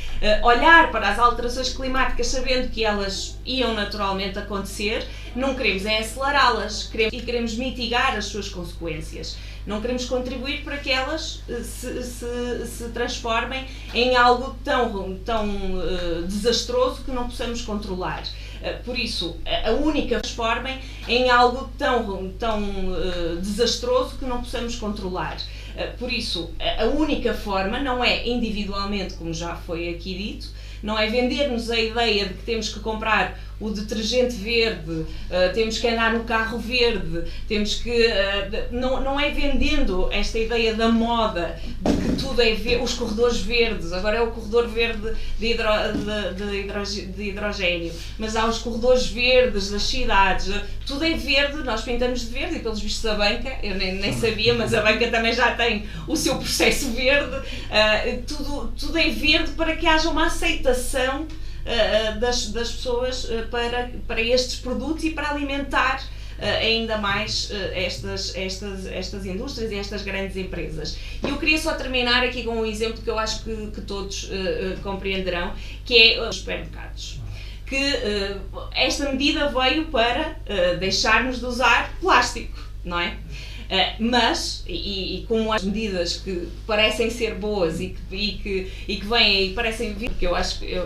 Olhar para as alterações climáticas sabendo que elas iam naturalmente acontecer, não queremos é acelerá-las, queremos mitigar as suas consequências. Não queremos contribuir para que elas se transformem em algo tão desastroso que não possamos controlar. Por isso, a única transformem em algo tão desastroso que não possamos controlar. Por isso, a única forma não é individualmente, como já foi aqui dito, não é vender-nos a ideia de que temos que comprar o detergente verde, temos que andar no carro verde, temos que... não é vendendo esta ideia da moda, de que tudo é verde, os corredores verdes, agora é o corredor verde de hidrogênio, mas há os corredores verdes das cidades, tudo é verde, nós pintamos de verde, e pelos vistos a banca, eu nem sabia, mas a banca também já tem o seu processo verde, tudo é verde para que haja uma aceitação das pessoas para estes produtos e para alimentar ainda mais estas indústrias e estas grandes empresas. E eu queria só terminar aqui com um exemplo que eu acho que todos compreenderão, que é os supermercados. Que esta medida veio para deixarmos de usar plástico, não é? Mas, e como as medidas que parecem ser boas e que vêm e parecem vir, porque eu acho que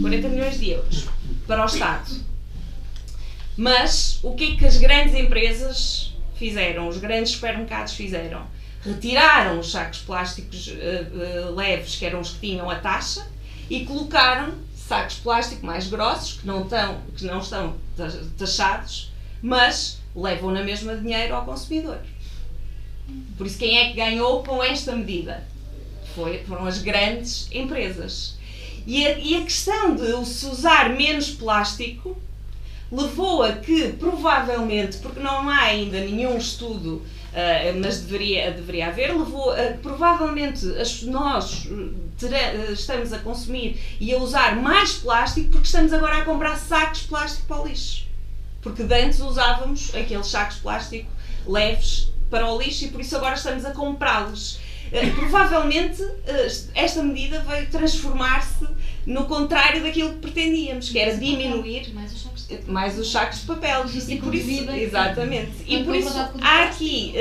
40 milhões de euros para o Estado. Mas o que é que as grandes empresas fizeram, os grandes supermercados fizeram? Retiraram os sacos plásticos leves, que eram os que tinham a taxa, e colocaram sacos de plástico mais grossos, que não estão taxados, mas levam na mesma dinheiro ao consumidor. Por isso, quem é que ganhou com esta medida? Foram as grandes empresas. E a questão de se usar menos plástico levou a que, provavelmente, porque não há ainda nenhum estudo, mas deveria haver, levou a que provavelmente nós estamos a consumir e a usar mais plástico porque estamos agora a comprar sacos de plástico para o lixo. Porque de antes usávamos aqueles sacos de plástico leves para o lixo e por isso agora estamos a comprá-los. Provavelmente esta medida veio transformar-se no contrário daquilo que pretendíamos, que era diminuir mais os sacos de papel. E por isso, exatamente. E por isso há aqui,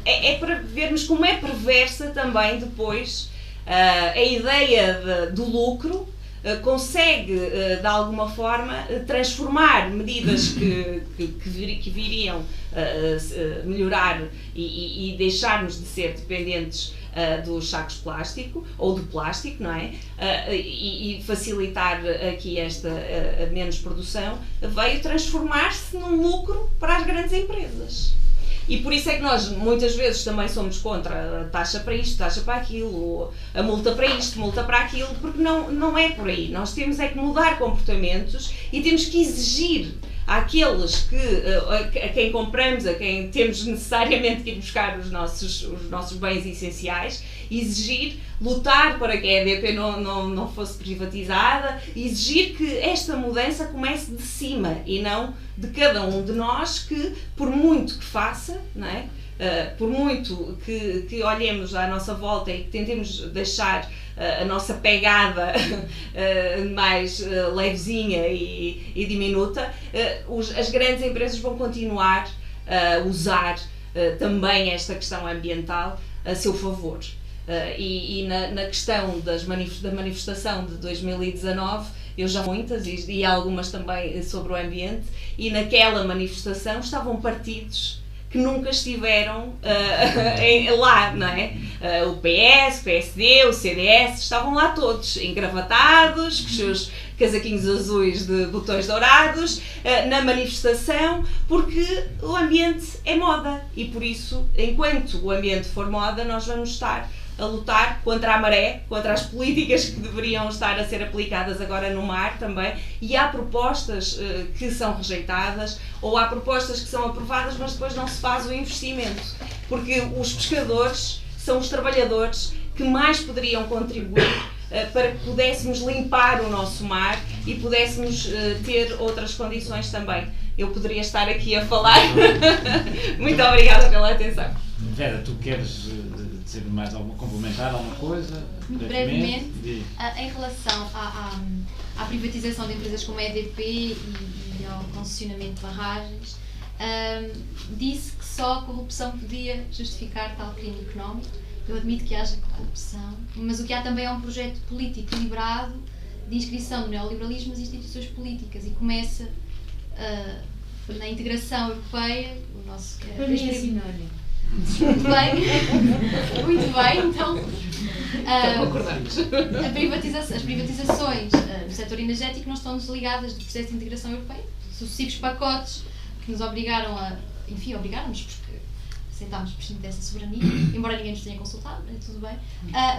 é para vermos como é perversa também depois a ideia do lucro. Consegue, de alguma forma, transformar medidas que viriam melhorar e deixarmos de ser dependentes dos sacos de plástico, ou do plástico, não é? E facilitar aqui esta menos produção, veio transformar-se num lucro para as grandes empresas. E por isso é que nós muitas vezes também somos contra a taxa para isto, taxa para aquilo, a multa para isto, multa para aquilo, porque não é por aí. Nós temos é que mudar comportamentos e temos que exigir àqueles a quem compramos, a quem temos necessariamente que ir buscar os nossos bens essenciais, exigir, lutar para que a EDP não fosse privatizada, exigir que esta mudança comece de cima e não de cada um de nós que, por muito que faça, não é? Por muito que olhemos à nossa volta e que tentemos deixar a nossa pegada mais levezinha e diminuta, as grandes empresas vão continuar a usar também esta questão ambiental a seu favor. E na questão da manifestação de 2019, eu já muitas e algumas também sobre o ambiente, e naquela manifestação estavam partidos que nunca estiveram lá, não é? O PS, o PSD, o CDS, estavam lá todos, engravatados, com os seus casaquinhos azuis de botões dourados, na manifestação, porque o ambiente é moda e por isso, enquanto o ambiente for moda, nós vamos estar a lutar contra a maré, contra as políticas que deveriam estar a ser aplicadas agora no mar também, e há propostas que são rejeitadas, ou há propostas que são aprovadas, mas depois não se faz o investimento, porque os pescadores são os trabalhadores que mais poderiam contribuir para que pudéssemos limpar o nosso mar e pudéssemos ter outras condições também. Eu poderia estar aqui a falar. Muito obrigada pela atenção. Vera, tu queres dizer mais complementar alguma coisa? Muito brevemente, em relação à privatização de empresas como a EDP e ao concessionamento de barragens, disse que só a corrupção podia justificar tal crime económico. Eu admito que haja corrupção, mas o que há também é um projeto político deliberado de inscrição do neoliberalismo nas instituições políticas e começa na integração europeia, o nosso... Para mim é sinónimo. Muito bem, então as privatizações no setor energético não estão desligadas do processo de integração europeia, sucessivos pacotes que nos obrigaram obrigaram-nos porque aceitámos o princípio dessa soberania, embora ninguém nos tenha consultado, tudo bem,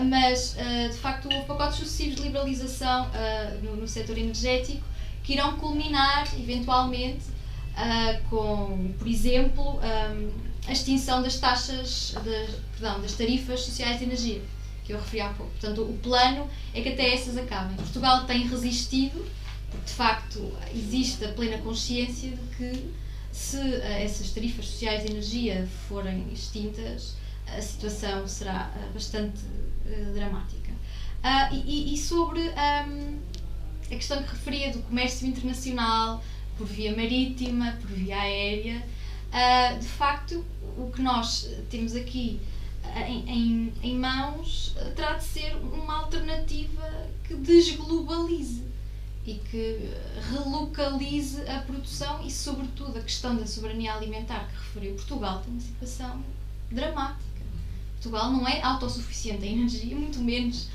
mas de facto houve pacotes sucessivos de liberalização no setor energético que irão culminar eventualmente com, por exemplo, a extinção das das tarifas sociais de energia, que eu referi há pouco. Portanto, o plano é que até essas acabem. Portugal tem resistido, porque de facto existe a plena consciência de que se essas tarifas sociais de energia forem extintas, a situação será bastante dramática. E sobre a questão que referia do comércio internacional, por via marítima, por via aérea, de facto, o que nós temos aqui em mãos terá de ser uma alternativa que desglobalize e que relocalize a produção e, sobretudo, a questão da soberania alimentar que referiu. Portugal tem uma situação dramática. Portugal não é autossuficiente em energia, muito menos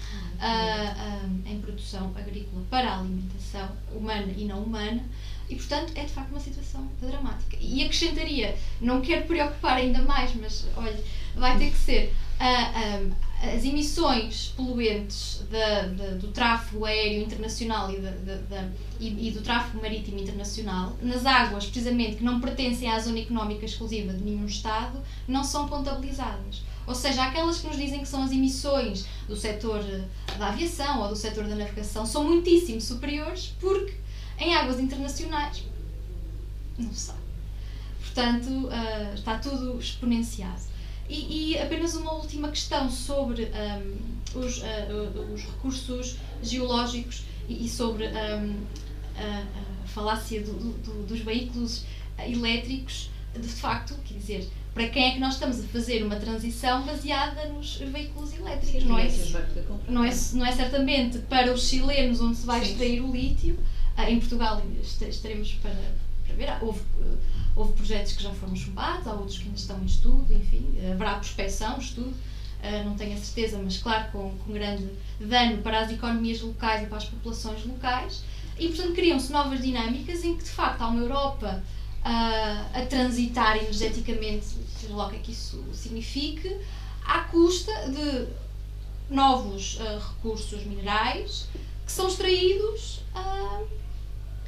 em produção agrícola para a alimentação humana e não humana, e, portanto, é de facto uma situação dramática. E acrescentaria, não quero preocupar ainda mais, mas, olha, vai ter que ser as emissões poluentes do tráfego aéreo internacional e do tráfego marítimo internacional nas águas, precisamente, que não pertencem à zona económica exclusiva de nenhum Estado, não são contabilizadas. Ou seja, aquelas que nos dizem que são as emissões do setor da aviação ou do setor da navegação são muitíssimo superiores, porque em águas internacionais não se sabe. Portanto, está tudo exponenciado. E apenas uma última questão sobre os recursos geológicos e sobre a falácia dos veículos elétricos. De facto, quer dizer, para quem é que nós estamos a fazer uma transição baseada nos veículos elétricos? Não é certamente para os chilenos, onde se vai extrair o lítio. Em Portugal estaremos para ver. Houve projetos que já foram chumbados, há outros que ainda estão em estudo, enfim, haverá prospecção, estudo, não tenho a certeza, mas claro, com grande dano para as economias locais e para as populações locais, e portanto criam-se novas dinâmicas em que de facto há uma Europa a transitar energeticamente, seja lá o que é que isso signifique, à custa de novos recursos minerais que são extraídos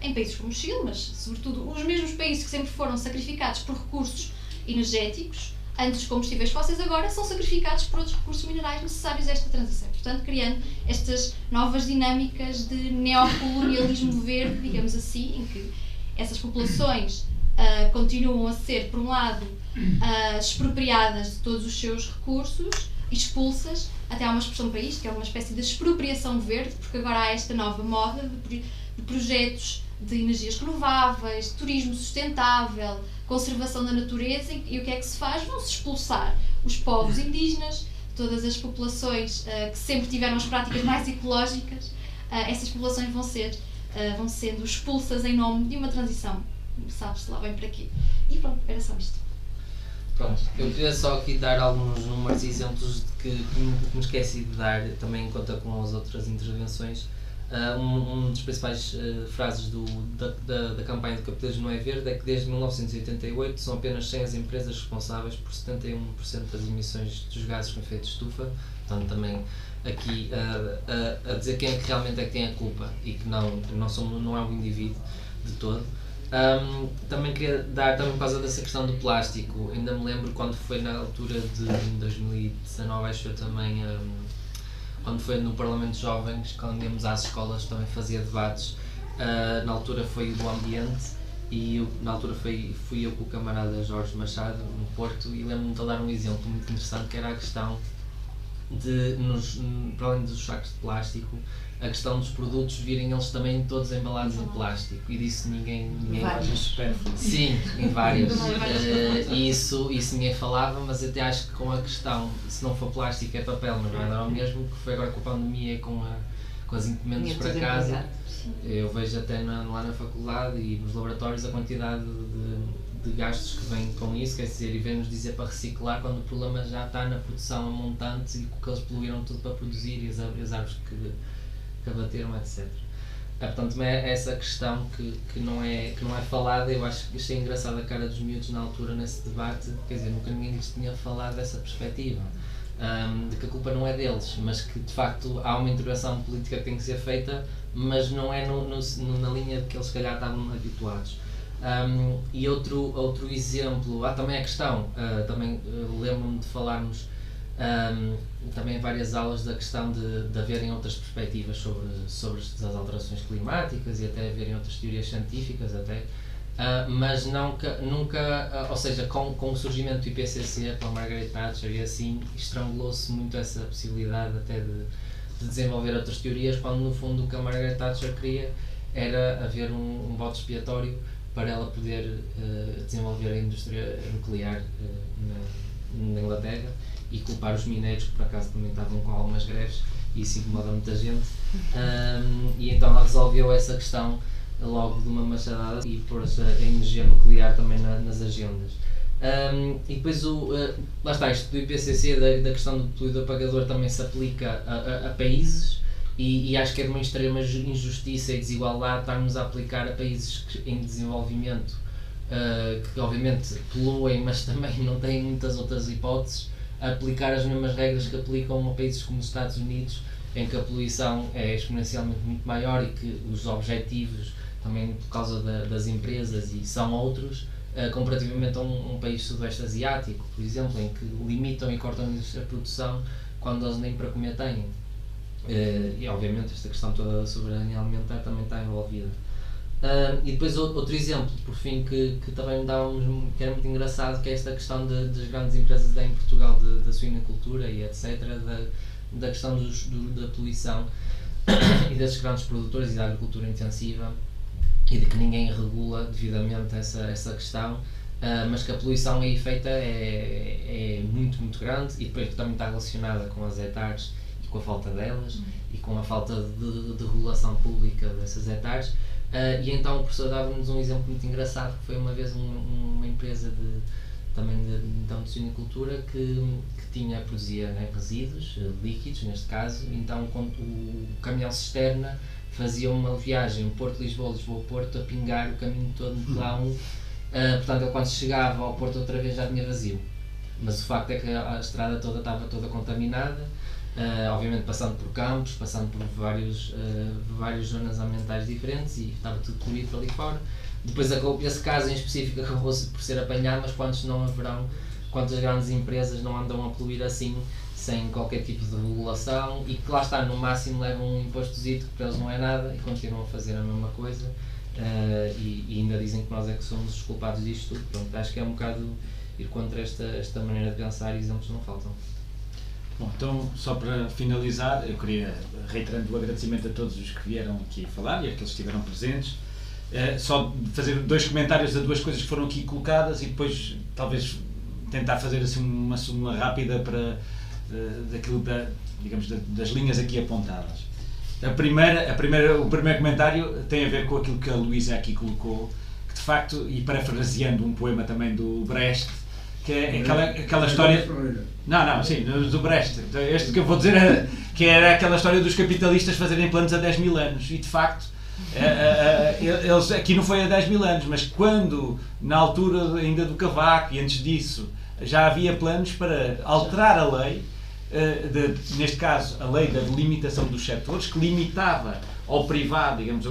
em países como o Chile, mas sobretudo os mesmos países que sempre foram sacrificados por recursos energéticos, antes dos combustíveis fósseis, agora são sacrificados por outros recursos minerais necessários a esta transição. Portanto, criando estas novas dinâmicas de neocolonialismo verde, digamos assim, em que essas populações continuam a ser, por um lado, expropriadas de todos os seus recursos, expulsas, até há uma expressão para isto, que é uma espécie de expropriação verde, porque agora há esta nova moda de projetos de energias renováveis, de turismo sustentável, conservação da natureza, e o que é que se faz? Vão-se expulsar os povos indígenas, todas as populações que sempre tiveram as práticas mais ecológicas, essas populações vão sendo expulsas em nome de uma transição, sabe-se lá bem para quê. E pronto, era só isto. Pronto, eu queria só aqui dar alguns números e exemplos de que me esqueci de dar, também em conta com as outras intervenções. Um dos principais frases da campanha do Capitalismo Não é Verde é que desde 1988 são apenas 100 as empresas responsáveis por 71% das emissões dos gases com efeito de estufa. Portanto, também aqui a dizer quem é que realmente é que tem a culpa e que não é um indivíduo de todo. Também queria dar, também por causa dessa questão do plástico, ainda me lembro quando foi na altura de 2019, acho eu também, quando foi no Parlamento de Jovens, quando íamos às escolas também fazia debates, na altura foi o do ambiente e na altura fui eu com o camarada Jorge Machado no Porto e lembro-me de dar um exemplo muito interessante que era a questão de, para além dos sacos de plástico, a questão dos produtos virem eles também todos embalados em plástico e disso ninguém sim, em vários e isso ninguém falava, mas até acho que com a questão, se não for plástico é papel, mas não era o mesmo, que foi agora com a pandemia, com as encomendas para casa, eu vejo até lá na faculdade e nos laboratórios a quantidade de gastos que vêm com isso, quer dizer, e vêm-nos dizer para reciclar quando o problema já está na produção a montantes e que eles poluíram tudo para produzir e as árvores que abateram, etc. Portanto, é essa questão que não é falada. Eu achei engraçada a cara dos miúdos na altura nesse debate, quer dizer, nunca ninguém lhes tinha falado dessa perspectiva, de que a culpa não é deles, mas que de facto há uma intervenção política que tem que ser feita, mas não é na linha de que eles se calhar estavam habituados. E outro exemplo, também a questão, também lembro-me de falarmos também em várias aulas da questão de haverem outras perspectivas sobre as alterações climáticas e até haverem outras teorias científicas até, mas nunca, ou seja, com o surgimento do IPCC, com a Margaret Thatcher e assim, estrangulou-se muito essa possibilidade até de desenvolver outras teorias, quando no fundo o que a Margaret Thatcher queria era haver um bode expiatório para ela poder desenvolver a indústria nuclear na Inglaterra e culpar os mineiros, que por acaso também estavam com algumas greves e isso incomoda muita gente, e então ela resolveu essa questão logo de uma machadada e pôs a energia nuclear também nas agendas. E depois lá está, isto do IPCC, da questão do poluidor pagador, também se aplica a países e acho que é de uma extrema injustiça e desigualdade estarmos a aplicar a países em desenvolvimento, que obviamente poluem, mas também não têm muitas outras hipóteses, a aplicar as mesmas regras que aplicam a países como os Estados Unidos, em que a poluição é exponencialmente muito maior e que os objetivos, também por causa das empresas, e são outros, comparativamente a um país sudoeste asiático, por exemplo, em que limitam e cortam a produção quando eles nem para comer têm. E obviamente esta questão toda da soberania alimentar também está envolvida. E depois outro exemplo, por fim, que também me dá que era muito engraçado, que é esta questão das grandes empresas em Portugal, da suinocultura e etc., da questão da poluição e desses grandes produtores e da agricultura intensiva, e de que ninguém regula devidamente essa questão, mas que a poluição aí feita é muito, muito grande, e depois também está relacionada com as hectares e com a falta delas, e com a falta de regulação pública dessas hectares. E então o professor dava-nos um exemplo muito engraçado, que foi uma vez uma empresa de suinocultura que produzia, né, resíduos líquidos, neste caso. Então quando o caminhão cisterna fazia uma viagem Porto-Lisboa, Lisboa-Porto, a pingar o caminho todo de lá portanto ele quando chegava ao Porto outra vez já tinha vazio, mas o facto é que a estrada toda estava toda contaminada, obviamente passando por campos, passando por várias zonas ambientais diferentes, e estava tudo poluído para ali fora. Depois esse caso em específico acabou-se por ser apanhado, mas quantas grandes empresas não andam a poluir assim, sem qualquer tipo de regulação, e que lá está, no máximo levam um impostozito que para eles não é nada e continuam a fazer a mesma coisa, e ainda dizem que nós é que somos os culpados disto tudo. Pronto, acho que é um bocado ir contra esta maneira de pensar, e exemplos não faltam. Bom, então, só para finalizar, eu queria, reiterando o agradecimento a todos os que vieram aqui falar e a que estiveram presentes, só fazer dois comentários a duas coisas que foram aqui colocadas e depois talvez tentar fazer assim uma súmula rápida para daquilo digamos, das linhas aqui apontadas. O primeiro comentário tem a ver com aquilo que a Luísa aqui colocou, que de facto, e parafraseando um poema também do Brecht, que é aquela história... Não, sim, do Brecht. Este que eu vou dizer que era aquela história dos capitalistas fazerem planos a 10 mil anos. E de facto, eles, aqui não foi a 10 mil anos, mas quando, na altura ainda do Cavaco e antes disso, já havia planos para alterar a lei, neste caso a lei da delimitação dos setores, que limitava ao privado, digamos,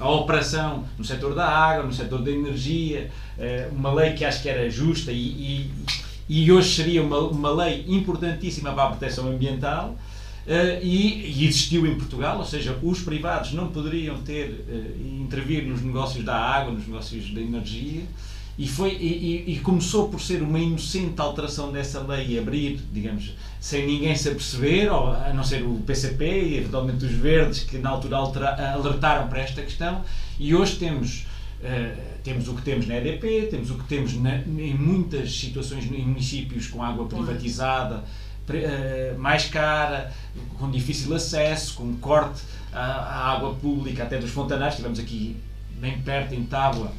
a operação no setor da água, no setor da energia, uma lei que acho que era justa e hoje seria uma lei importantíssima para a proteção ambiental, e existiu em Portugal, ou seja, os privados não poderiam intervir nos negócios da água, nos negócios da energia, e começou por ser uma inocente alteração dessa lei e abrir, digamos, sem ninguém se aperceber, a não ser o PCP e eventualmente os verdes, que na altura alertaram para esta questão, e hoje temos o que temos na EDP, temos o que temos em muitas situações em municípios com água privatizada, mais cara, com difícil acesso, com corte à água pública até dos fontanários. Tivemos aqui bem perto, em Tábua,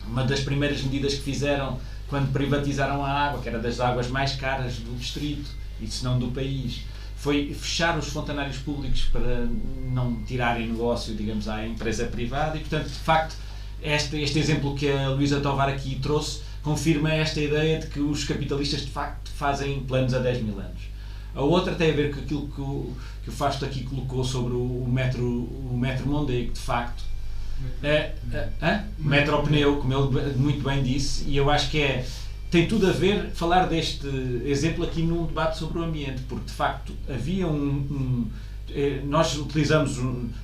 uma das primeiras medidas que fizeram quando privatizaram a água, que era das águas mais caras do distrito e se não do país, foi fechar os fontanários públicos para não tirarem negócio, digamos, à empresa privada. E portanto, de facto, este exemplo que a Luísa Tovar aqui trouxe confirma esta ideia de que os capitalistas de facto fazem planos a 10 mil anos. A outra tem a ver com aquilo que o Fausto aqui colocou sobre o metro Mondego, de facto. Metropneu, como ele muito bem disse, e eu acho que tem tudo a ver falar deste exemplo aqui num debate sobre o ambiente, porque de facto havia nós utilizamos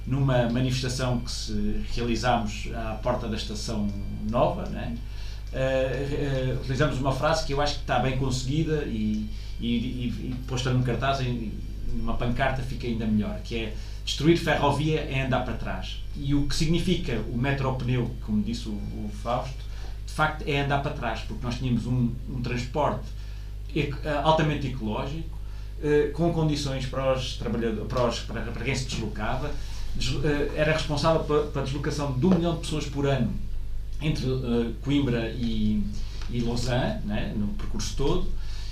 numa manifestação que realizámos à porta da Estação Nova, né? Utilizamos uma frase que eu acho que está bem conseguida e posta num cartaz, numa pancarta fica ainda melhor, que é: destruir ferrovia é andar para trás. E o que significa o metropneu, como disse o Fausto, de facto é andar para trás, porque nós tínhamos um transporte altamente ecológico, com condições para os trabalhadores, para quem se deslocava, era responsável pela deslocação de 1 milhão de pessoas por ano entre Coimbra e Lausanne, né, no percurso todo.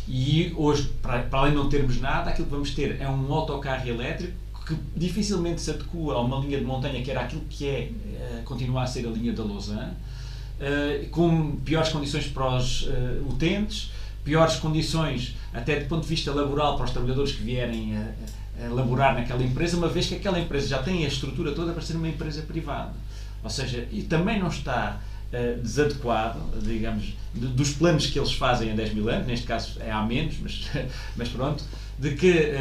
E hoje, para além de não termos nada, aquilo que vamos ter é um autocarro elétrico que dificilmente se adequa a uma linha de montanha, que era aquilo que continua a ser a linha da Lausanne, com piores condições para os utentes, piores condições até do ponto de vista laboral para os trabalhadores que vierem a laborar naquela empresa, uma vez que aquela empresa já tem a estrutura toda para ser uma empresa privada. Ou seja, e também não está desadequado, digamos, dos planos que eles fazem a 10 mil anos, neste caso é há menos, mas pronto, de que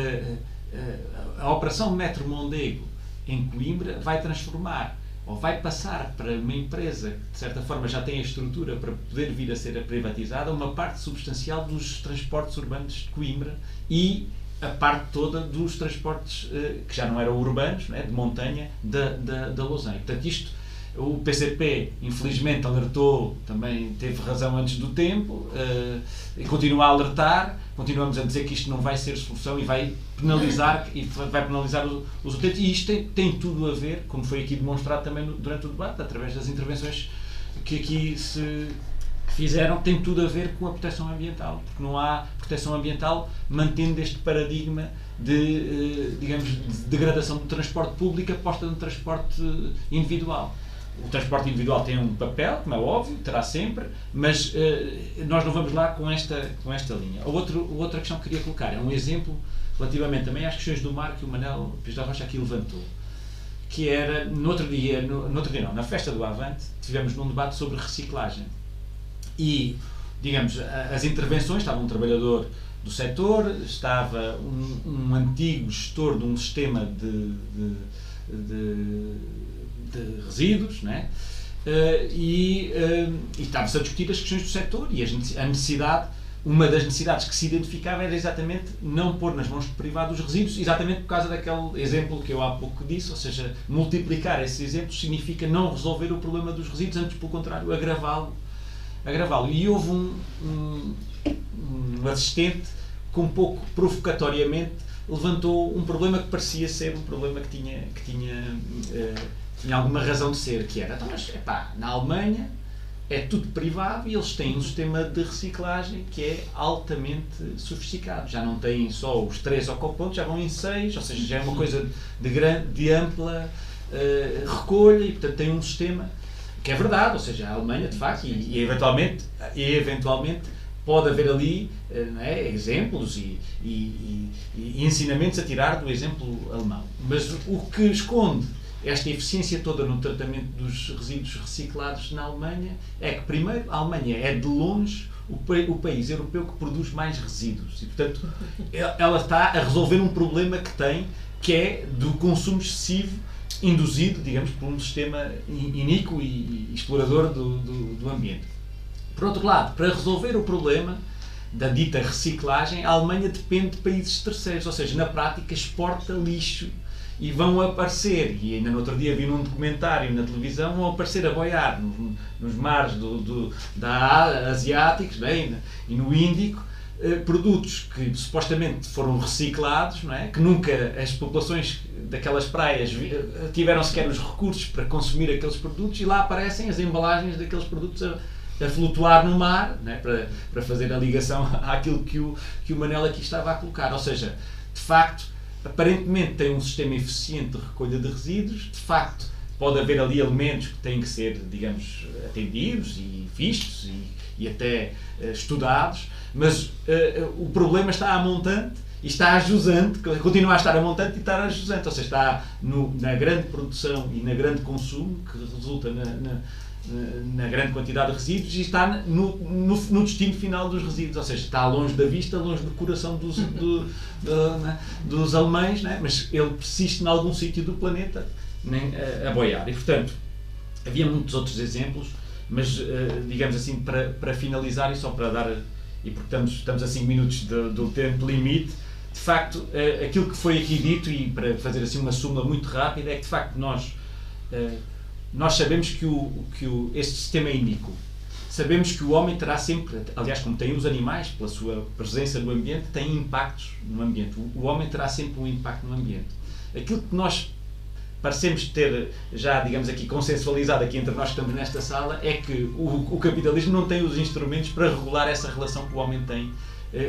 a operação Metro Mondego em Coimbra vai transformar, ou vai passar para uma empresa que de certa forma já tem a estrutura para poder vir a ser privatizada, uma parte substancial dos transportes urbanos de Coimbra e a parte toda dos transportes que já não eram urbanos, né, de montanha, da Lausanne. Portanto, isto, o PCP infelizmente alertou, também teve razão antes do tempo, e continua a alertar, continuamos a dizer que isto não vai ser solução e vai penalizar os utentes, e isto tem tudo a ver, como foi aqui demonstrado também durante o debate, através das intervenções que aqui se fizeram, tem tudo a ver com a proteção ambiental, porque não há proteção ambiental mantendo este paradigma de, digamos, de degradação do transporte público aposta no transporte individual. O transporte individual tem um papel, como é óbvio, terá sempre, mas nós não vamos lá com esta linha. Outra questão que queria colocar é um exemplo relativamente também às questões do mar que o Manel Pires da Rocha aqui levantou, que era, na festa do Avante, tivemos num debate sobre reciclagem. E, digamos, as intervenções, estava um trabalhador do setor, estava um antigo gestor de um sistema de resíduos, né? E estava-se a discutir as questões do setor e a necessidade, uma das necessidades que se identificava era exatamente não pôr nas mãos do privado os resíduos, exatamente por causa daquele exemplo que eu há pouco disse, ou seja, multiplicar esses exemplos significa não resolver o problema dos resíduos, antes pelo contrário, agravá-lo. E houve um assistente que um pouco provocatoriamente levantou um problema que parecia ser um problema que tinha alguma razão de ser, que era, então, mas, na Alemanha é tudo privado e eles têm um sistema de reciclagem que é altamente sofisticado. Já não têm só os 3 ocupantes, já vão em 6, ou seja, já é uma coisa de ampla recolha e, portanto, tem um sistema que é verdade, ou seja, a Alemanha, de facto, e eventualmente pode haver ali exemplos e ensinamentos a tirar do exemplo alemão. Mas o que esconde esta eficiência toda no tratamento dos resíduos reciclados na Alemanha é que, primeiro, a Alemanha é de longe o país europeu que produz mais resíduos e, portanto, ela está a resolver um problema que tem, que é do consumo excessivo induzido, digamos, por um sistema iníquo e explorador do ambiente. Por outro lado, para resolver o problema da dita reciclagem, a Alemanha depende de países terceiros, ou seja, na prática exporta lixo e vão aparecer, e ainda no outro dia vi num documentário na televisão, vão aparecer a boiar nos mares asiáticos, bem, e no Índico, produtos que supostamente foram reciclados, não é? Que nunca as populações daquelas praias tiveram sequer os recursos para consumir aqueles produtos, e lá aparecem as embalagens daqueles produtos a flutuar no mar, não é? Para fazer a ligação àquilo que o Manel aqui estava a colocar. Ou seja, de facto, aparentemente tem um sistema eficiente de recolha de resíduos, de facto pode haver ali elementos que têm que ser, digamos, atendidos e vistos e até estudados, mas o problema está a montante e está a jusante, continua a estar a montante e está a jusante, ou seja, está na grande produção e na grande consumo, que resulta na grande quantidade de resíduos, e está no destino final dos resíduos, ou seja, está longe da vista, longe do coração dos alemães, não é? Mas ele persiste em algum sítio do planeta a boiar. E, portanto, havia muitos outros exemplos, mas, digamos assim, para finalizar e só para dar, e porque estamos a 5 minutos do tempo limite, de facto, aquilo que foi aqui dito, e para fazer assim uma súmula muito rápida, é que, de facto, nós sabemos que este sistema é iníquo. Sabemos que o homem terá sempre, aliás, como tem os animais, pela sua presença no ambiente, tem impactos no ambiente. O homem terá sempre um impacto no ambiente. Aquilo que nós parecemos ter já, digamos aqui, consensualizado aqui entre nós que estamos nesta sala, é que o capitalismo não tem os instrumentos para regular essa relação que o homem tem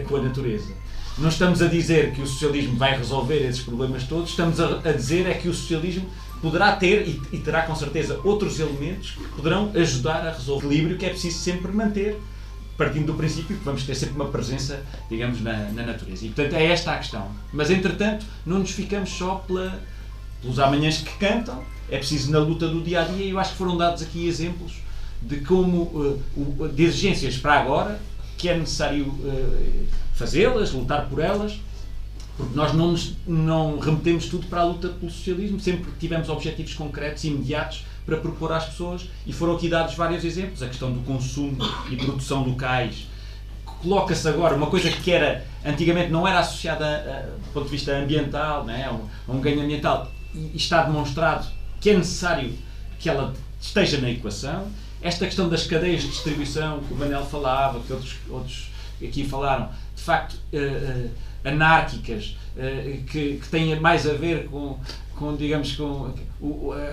com a natureza. Não estamos a dizer que o socialismo vai resolver esses problemas todos, estamos a dizer é que o socialismo poderá ter, e terá com certeza, outros elementos que poderão ajudar a resolver o equilíbrio que é preciso sempre manter, partindo do princípio que vamos ter sempre uma presença, digamos, na natureza. E, portanto, é esta a questão. Mas, entretanto, não nos ficamos só pelos amanhãs que cantam, é preciso na luta do dia-a-dia, e eu acho que foram dados aqui exemplos de como, de exigências para agora, que é necessário fazê-las, lutar por elas, porque nós não remetemos tudo para a luta pelo socialismo, sempre tivemos objetivos concretos e imediatos para propor às pessoas, e foram aqui dados vários exemplos. A questão do consumo e produção locais coloca-se agora, uma coisa que antigamente não era associada do ponto de vista ambiental, não é? a um ganho ambiental, e está demonstrado que é necessário que ela esteja na equação. Esta questão das cadeias de distribuição, que o Manel falava, que outros aqui falaram, de facto anárquicas, que têm mais a ver com digamos, com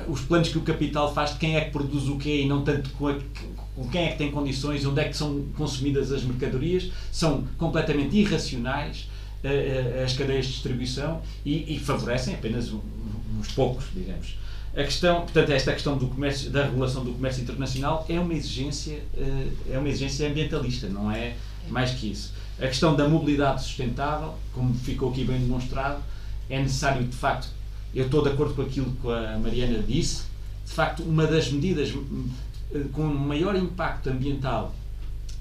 os planos que o capital faz de quem é que produz o quê, e não tanto com quem é que tem condições, onde é que são consumidas as mercadorias, são completamente irracionais as cadeias de distribuição e favorecem apenas uns poucos, digamos. A questão, portanto, esta questão do comércio, da regulação do comércio internacional é uma exigência ambientalista, não é mais que isso. A questão da mobilidade sustentável, como ficou aqui bem demonstrado, é necessário, de facto, eu estou de acordo com aquilo que a Mariana disse, de facto, uma das medidas com maior impacto ambiental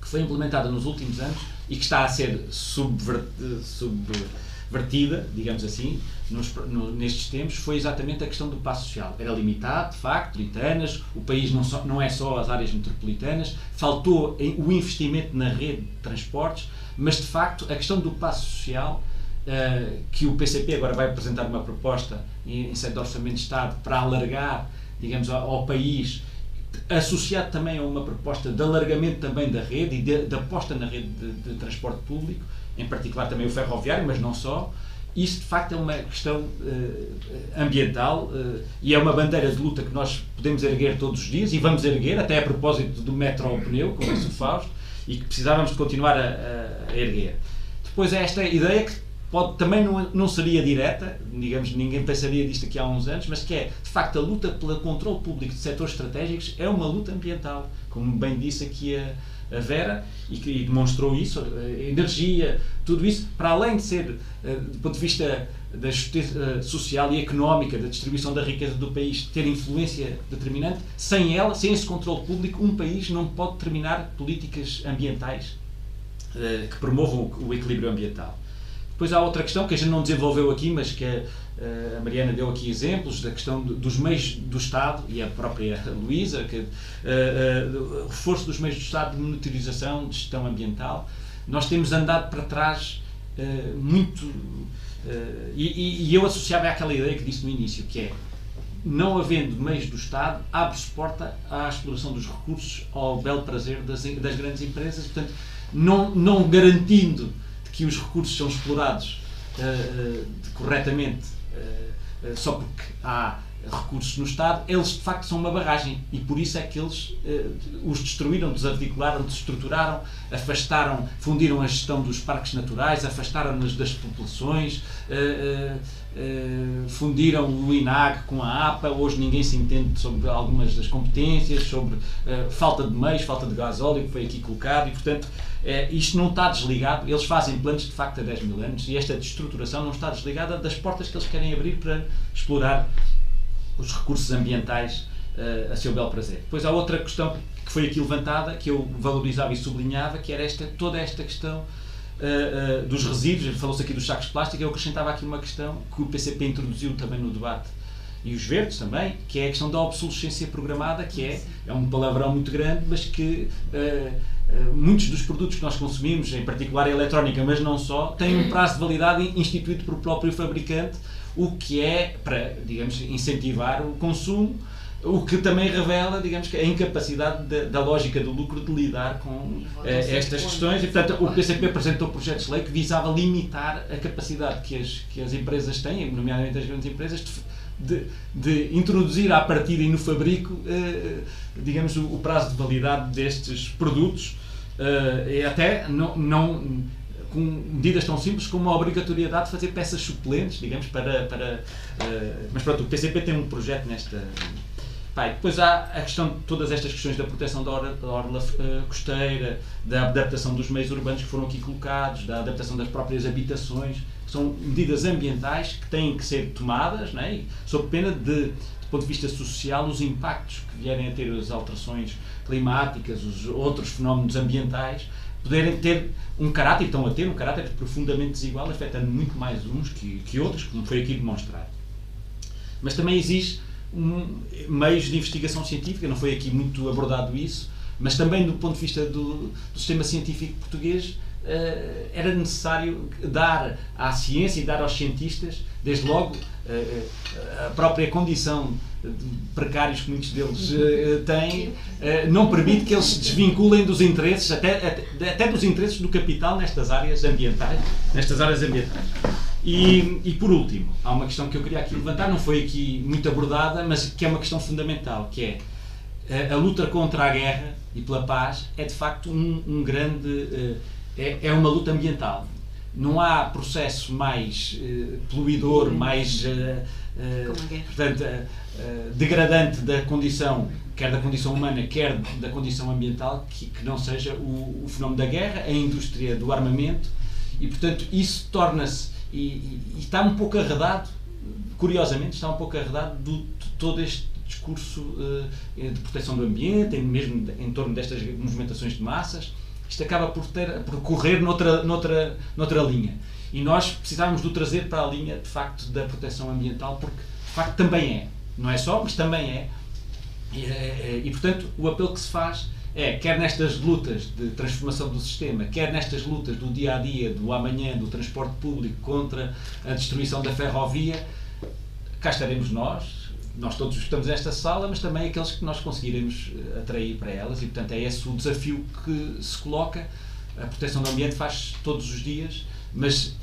que foi implementada nos últimos anos e que está a ser subvertida, digamos assim, nestes tempos, foi exatamente a questão do passo social. Era limitado, de facto, metropolitanas, o país não é só as áreas metropolitanas, faltou o investimento na rede de transportes, mas de facto a questão do passo social, que o PCP agora vai apresentar uma proposta em sede de Orçamento de Estado para alargar, digamos, ao país, associado também a uma proposta de alargamento também da rede e de aposta na rede de transporte público, em particular também o ferroviário, mas não só, isso de facto é uma questão ambiental e é uma bandeira de luta que nós podemos erguer todos os dias e vamos erguer, até a propósito do metro ao pneu, como disse o Fausto, e que precisávamos de continuar a erguer. Depois é esta ideia que também não seria direta, digamos, ninguém pensaria disto aqui há uns anos, mas que é, de facto, a luta pelo controle público de setores estratégicos é uma luta ambiental, como bem disse aqui a Vera, e que demonstrou isso, a energia, tudo isso, para além de ser, do ponto de vista da justiça social e económica, da distribuição da riqueza do país, ter influência determinante, sem ela, sem esse controle público, um país não pode determinar políticas ambientais que promovam o equilíbrio ambiental. Depois há outra questão que a gente não desenvolveu aqui, mas que a Mariana deu aqui exemplos, da questão dos meios do Estado, e a própria Luísa, o reforço dos meios do Estado de monitorização, de gestão ambiental. Nós temos andado para trás muito, e eu associava àquela ideia que disse no início, que é, não havendo meios do Estado, abre-se porta à exploração dos recursos, ao belo prazer das grandes empresas, portanto, não garantindo que os recursos são explorados corretamente só porque há recursos no Estado, eles de facto são uma barragem e por isso é que eles os destruíram, desarticularam, desestruturaram, afastaram, fundiram a gestão dos parques naturais, afastaram-nos das populações, fundiram o INAG com a APA, hoje ninguém se entende sobre algumas das competências, sobre falta de meios, falta de gasóleo, que foi aqui colocado, e portanto isto não está desligado, eles fazem planos de facto há 10 mil anos e esta destruturação não está desligada das portas que eles querem abrir para explorar os recursos ambientais a seu belo prazer. Depois há outra questão que foi aqui levantada, que eu valorizava e sublinhava, que era toda esta questão dos resíduos. Falou-se aqui dos sacos de plástico, eu acrescentava aqui uma questão que o PCP introduziu também no debate, e os verdes também, que é a questão da obsolescência programada, que é um palavrão muito grande, mas que muitos dos produtos que nós consumimos, em particular a eletrónica, mas não só, têm um prazo de validade instituído pelo próprio fabricante, o que é para, digamos, incentivar o consumo, o que também revela, digamos, que a incapacidade da lógica do lucro de lidar com estas questões, e portanto o PCP apresentou projetos de lei que visava limitar a capacidade que as empresas têm, nomeadamente as grandes empresas, de introduzir à partida e no fabrico, digamos, o prazo de validade destes produtos, e até não com medidas tão simples como a obrigatoriedade de fazer peças suplentes, digamos, mas pronto, o PCP tem um projeto nesta... Depois há a questão de todas estas questões da proteção da orla costeira, da adaptação dos meios urbanos que foram aqui colocados, da adaptação das próprias habitações, que são medidas ambientais que têm que ser tomadas, não é? Sob pena do ponto de vista social, os impactos que vierem a ter as alterações climáticas, os outros fenómenos ambientais, poderem ter um caráter, estão a ter um caráter profundamente desigual, afetando muito mais uns que outros, como foi aqui demonstrado. Mas também exige meios de investigação científica, não foi aqui muito abordado isso, mas também do ponto de vista do sistema científico português, era necessário dar à ciência e dar aos cientistas, desde logo, a própria condição de precários que muitos deles têm, não permite que eles se desvinculem dos interesses, até dos interesses do capital nestas áreas ambientais. E por último, há uma questão que eu queria aqui levantar, não foi aqui muito abordada, mas que é uma questão fundamental, que é a luta contra a guerra e pela paz é de facto um grande... É uma luta ambiental. Não há processo mais poluidor, mais portanto, degradante da condição, quer da condição humana, quer da condição ambiental, que não seja o fenómeno da guerra, a indústria do armamento, e portanto isso torna-se, e está um pouco arredado, curiosamente, está um pouco arredado de todo este discurso de proteção do ambiente, mesmo em torno destas movimentações de massas. Isto acaba por correr noutra linha. E nós precisávamos de o trazer para a linha, de facto, da proteção ambiental, porque, de facto, também é. Não é só, mas também é. E portanto, o apelo que se faz é, quer nestas lutas de transformação do sistema, quer nestas lutas do dia-a-dia, do amanhã, do transporte público contra a destruição da ferrovia, cá estaremos nós todos estamos nesta sala, mas também aqueles que nós conseguiremos atrair para elas, e portanto é esse o desafio que se coloca. A proteção do ambiente faz todos os dias, mas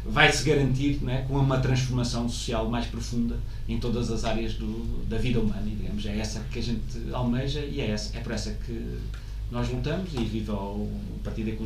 vai-se garantir, não é, com uma transformação social mais profunda em todas as áreas da vida humana, e digamos, é essa que a gente almeja e é por essa que nós lutamos, e viva o Partido Ecologista.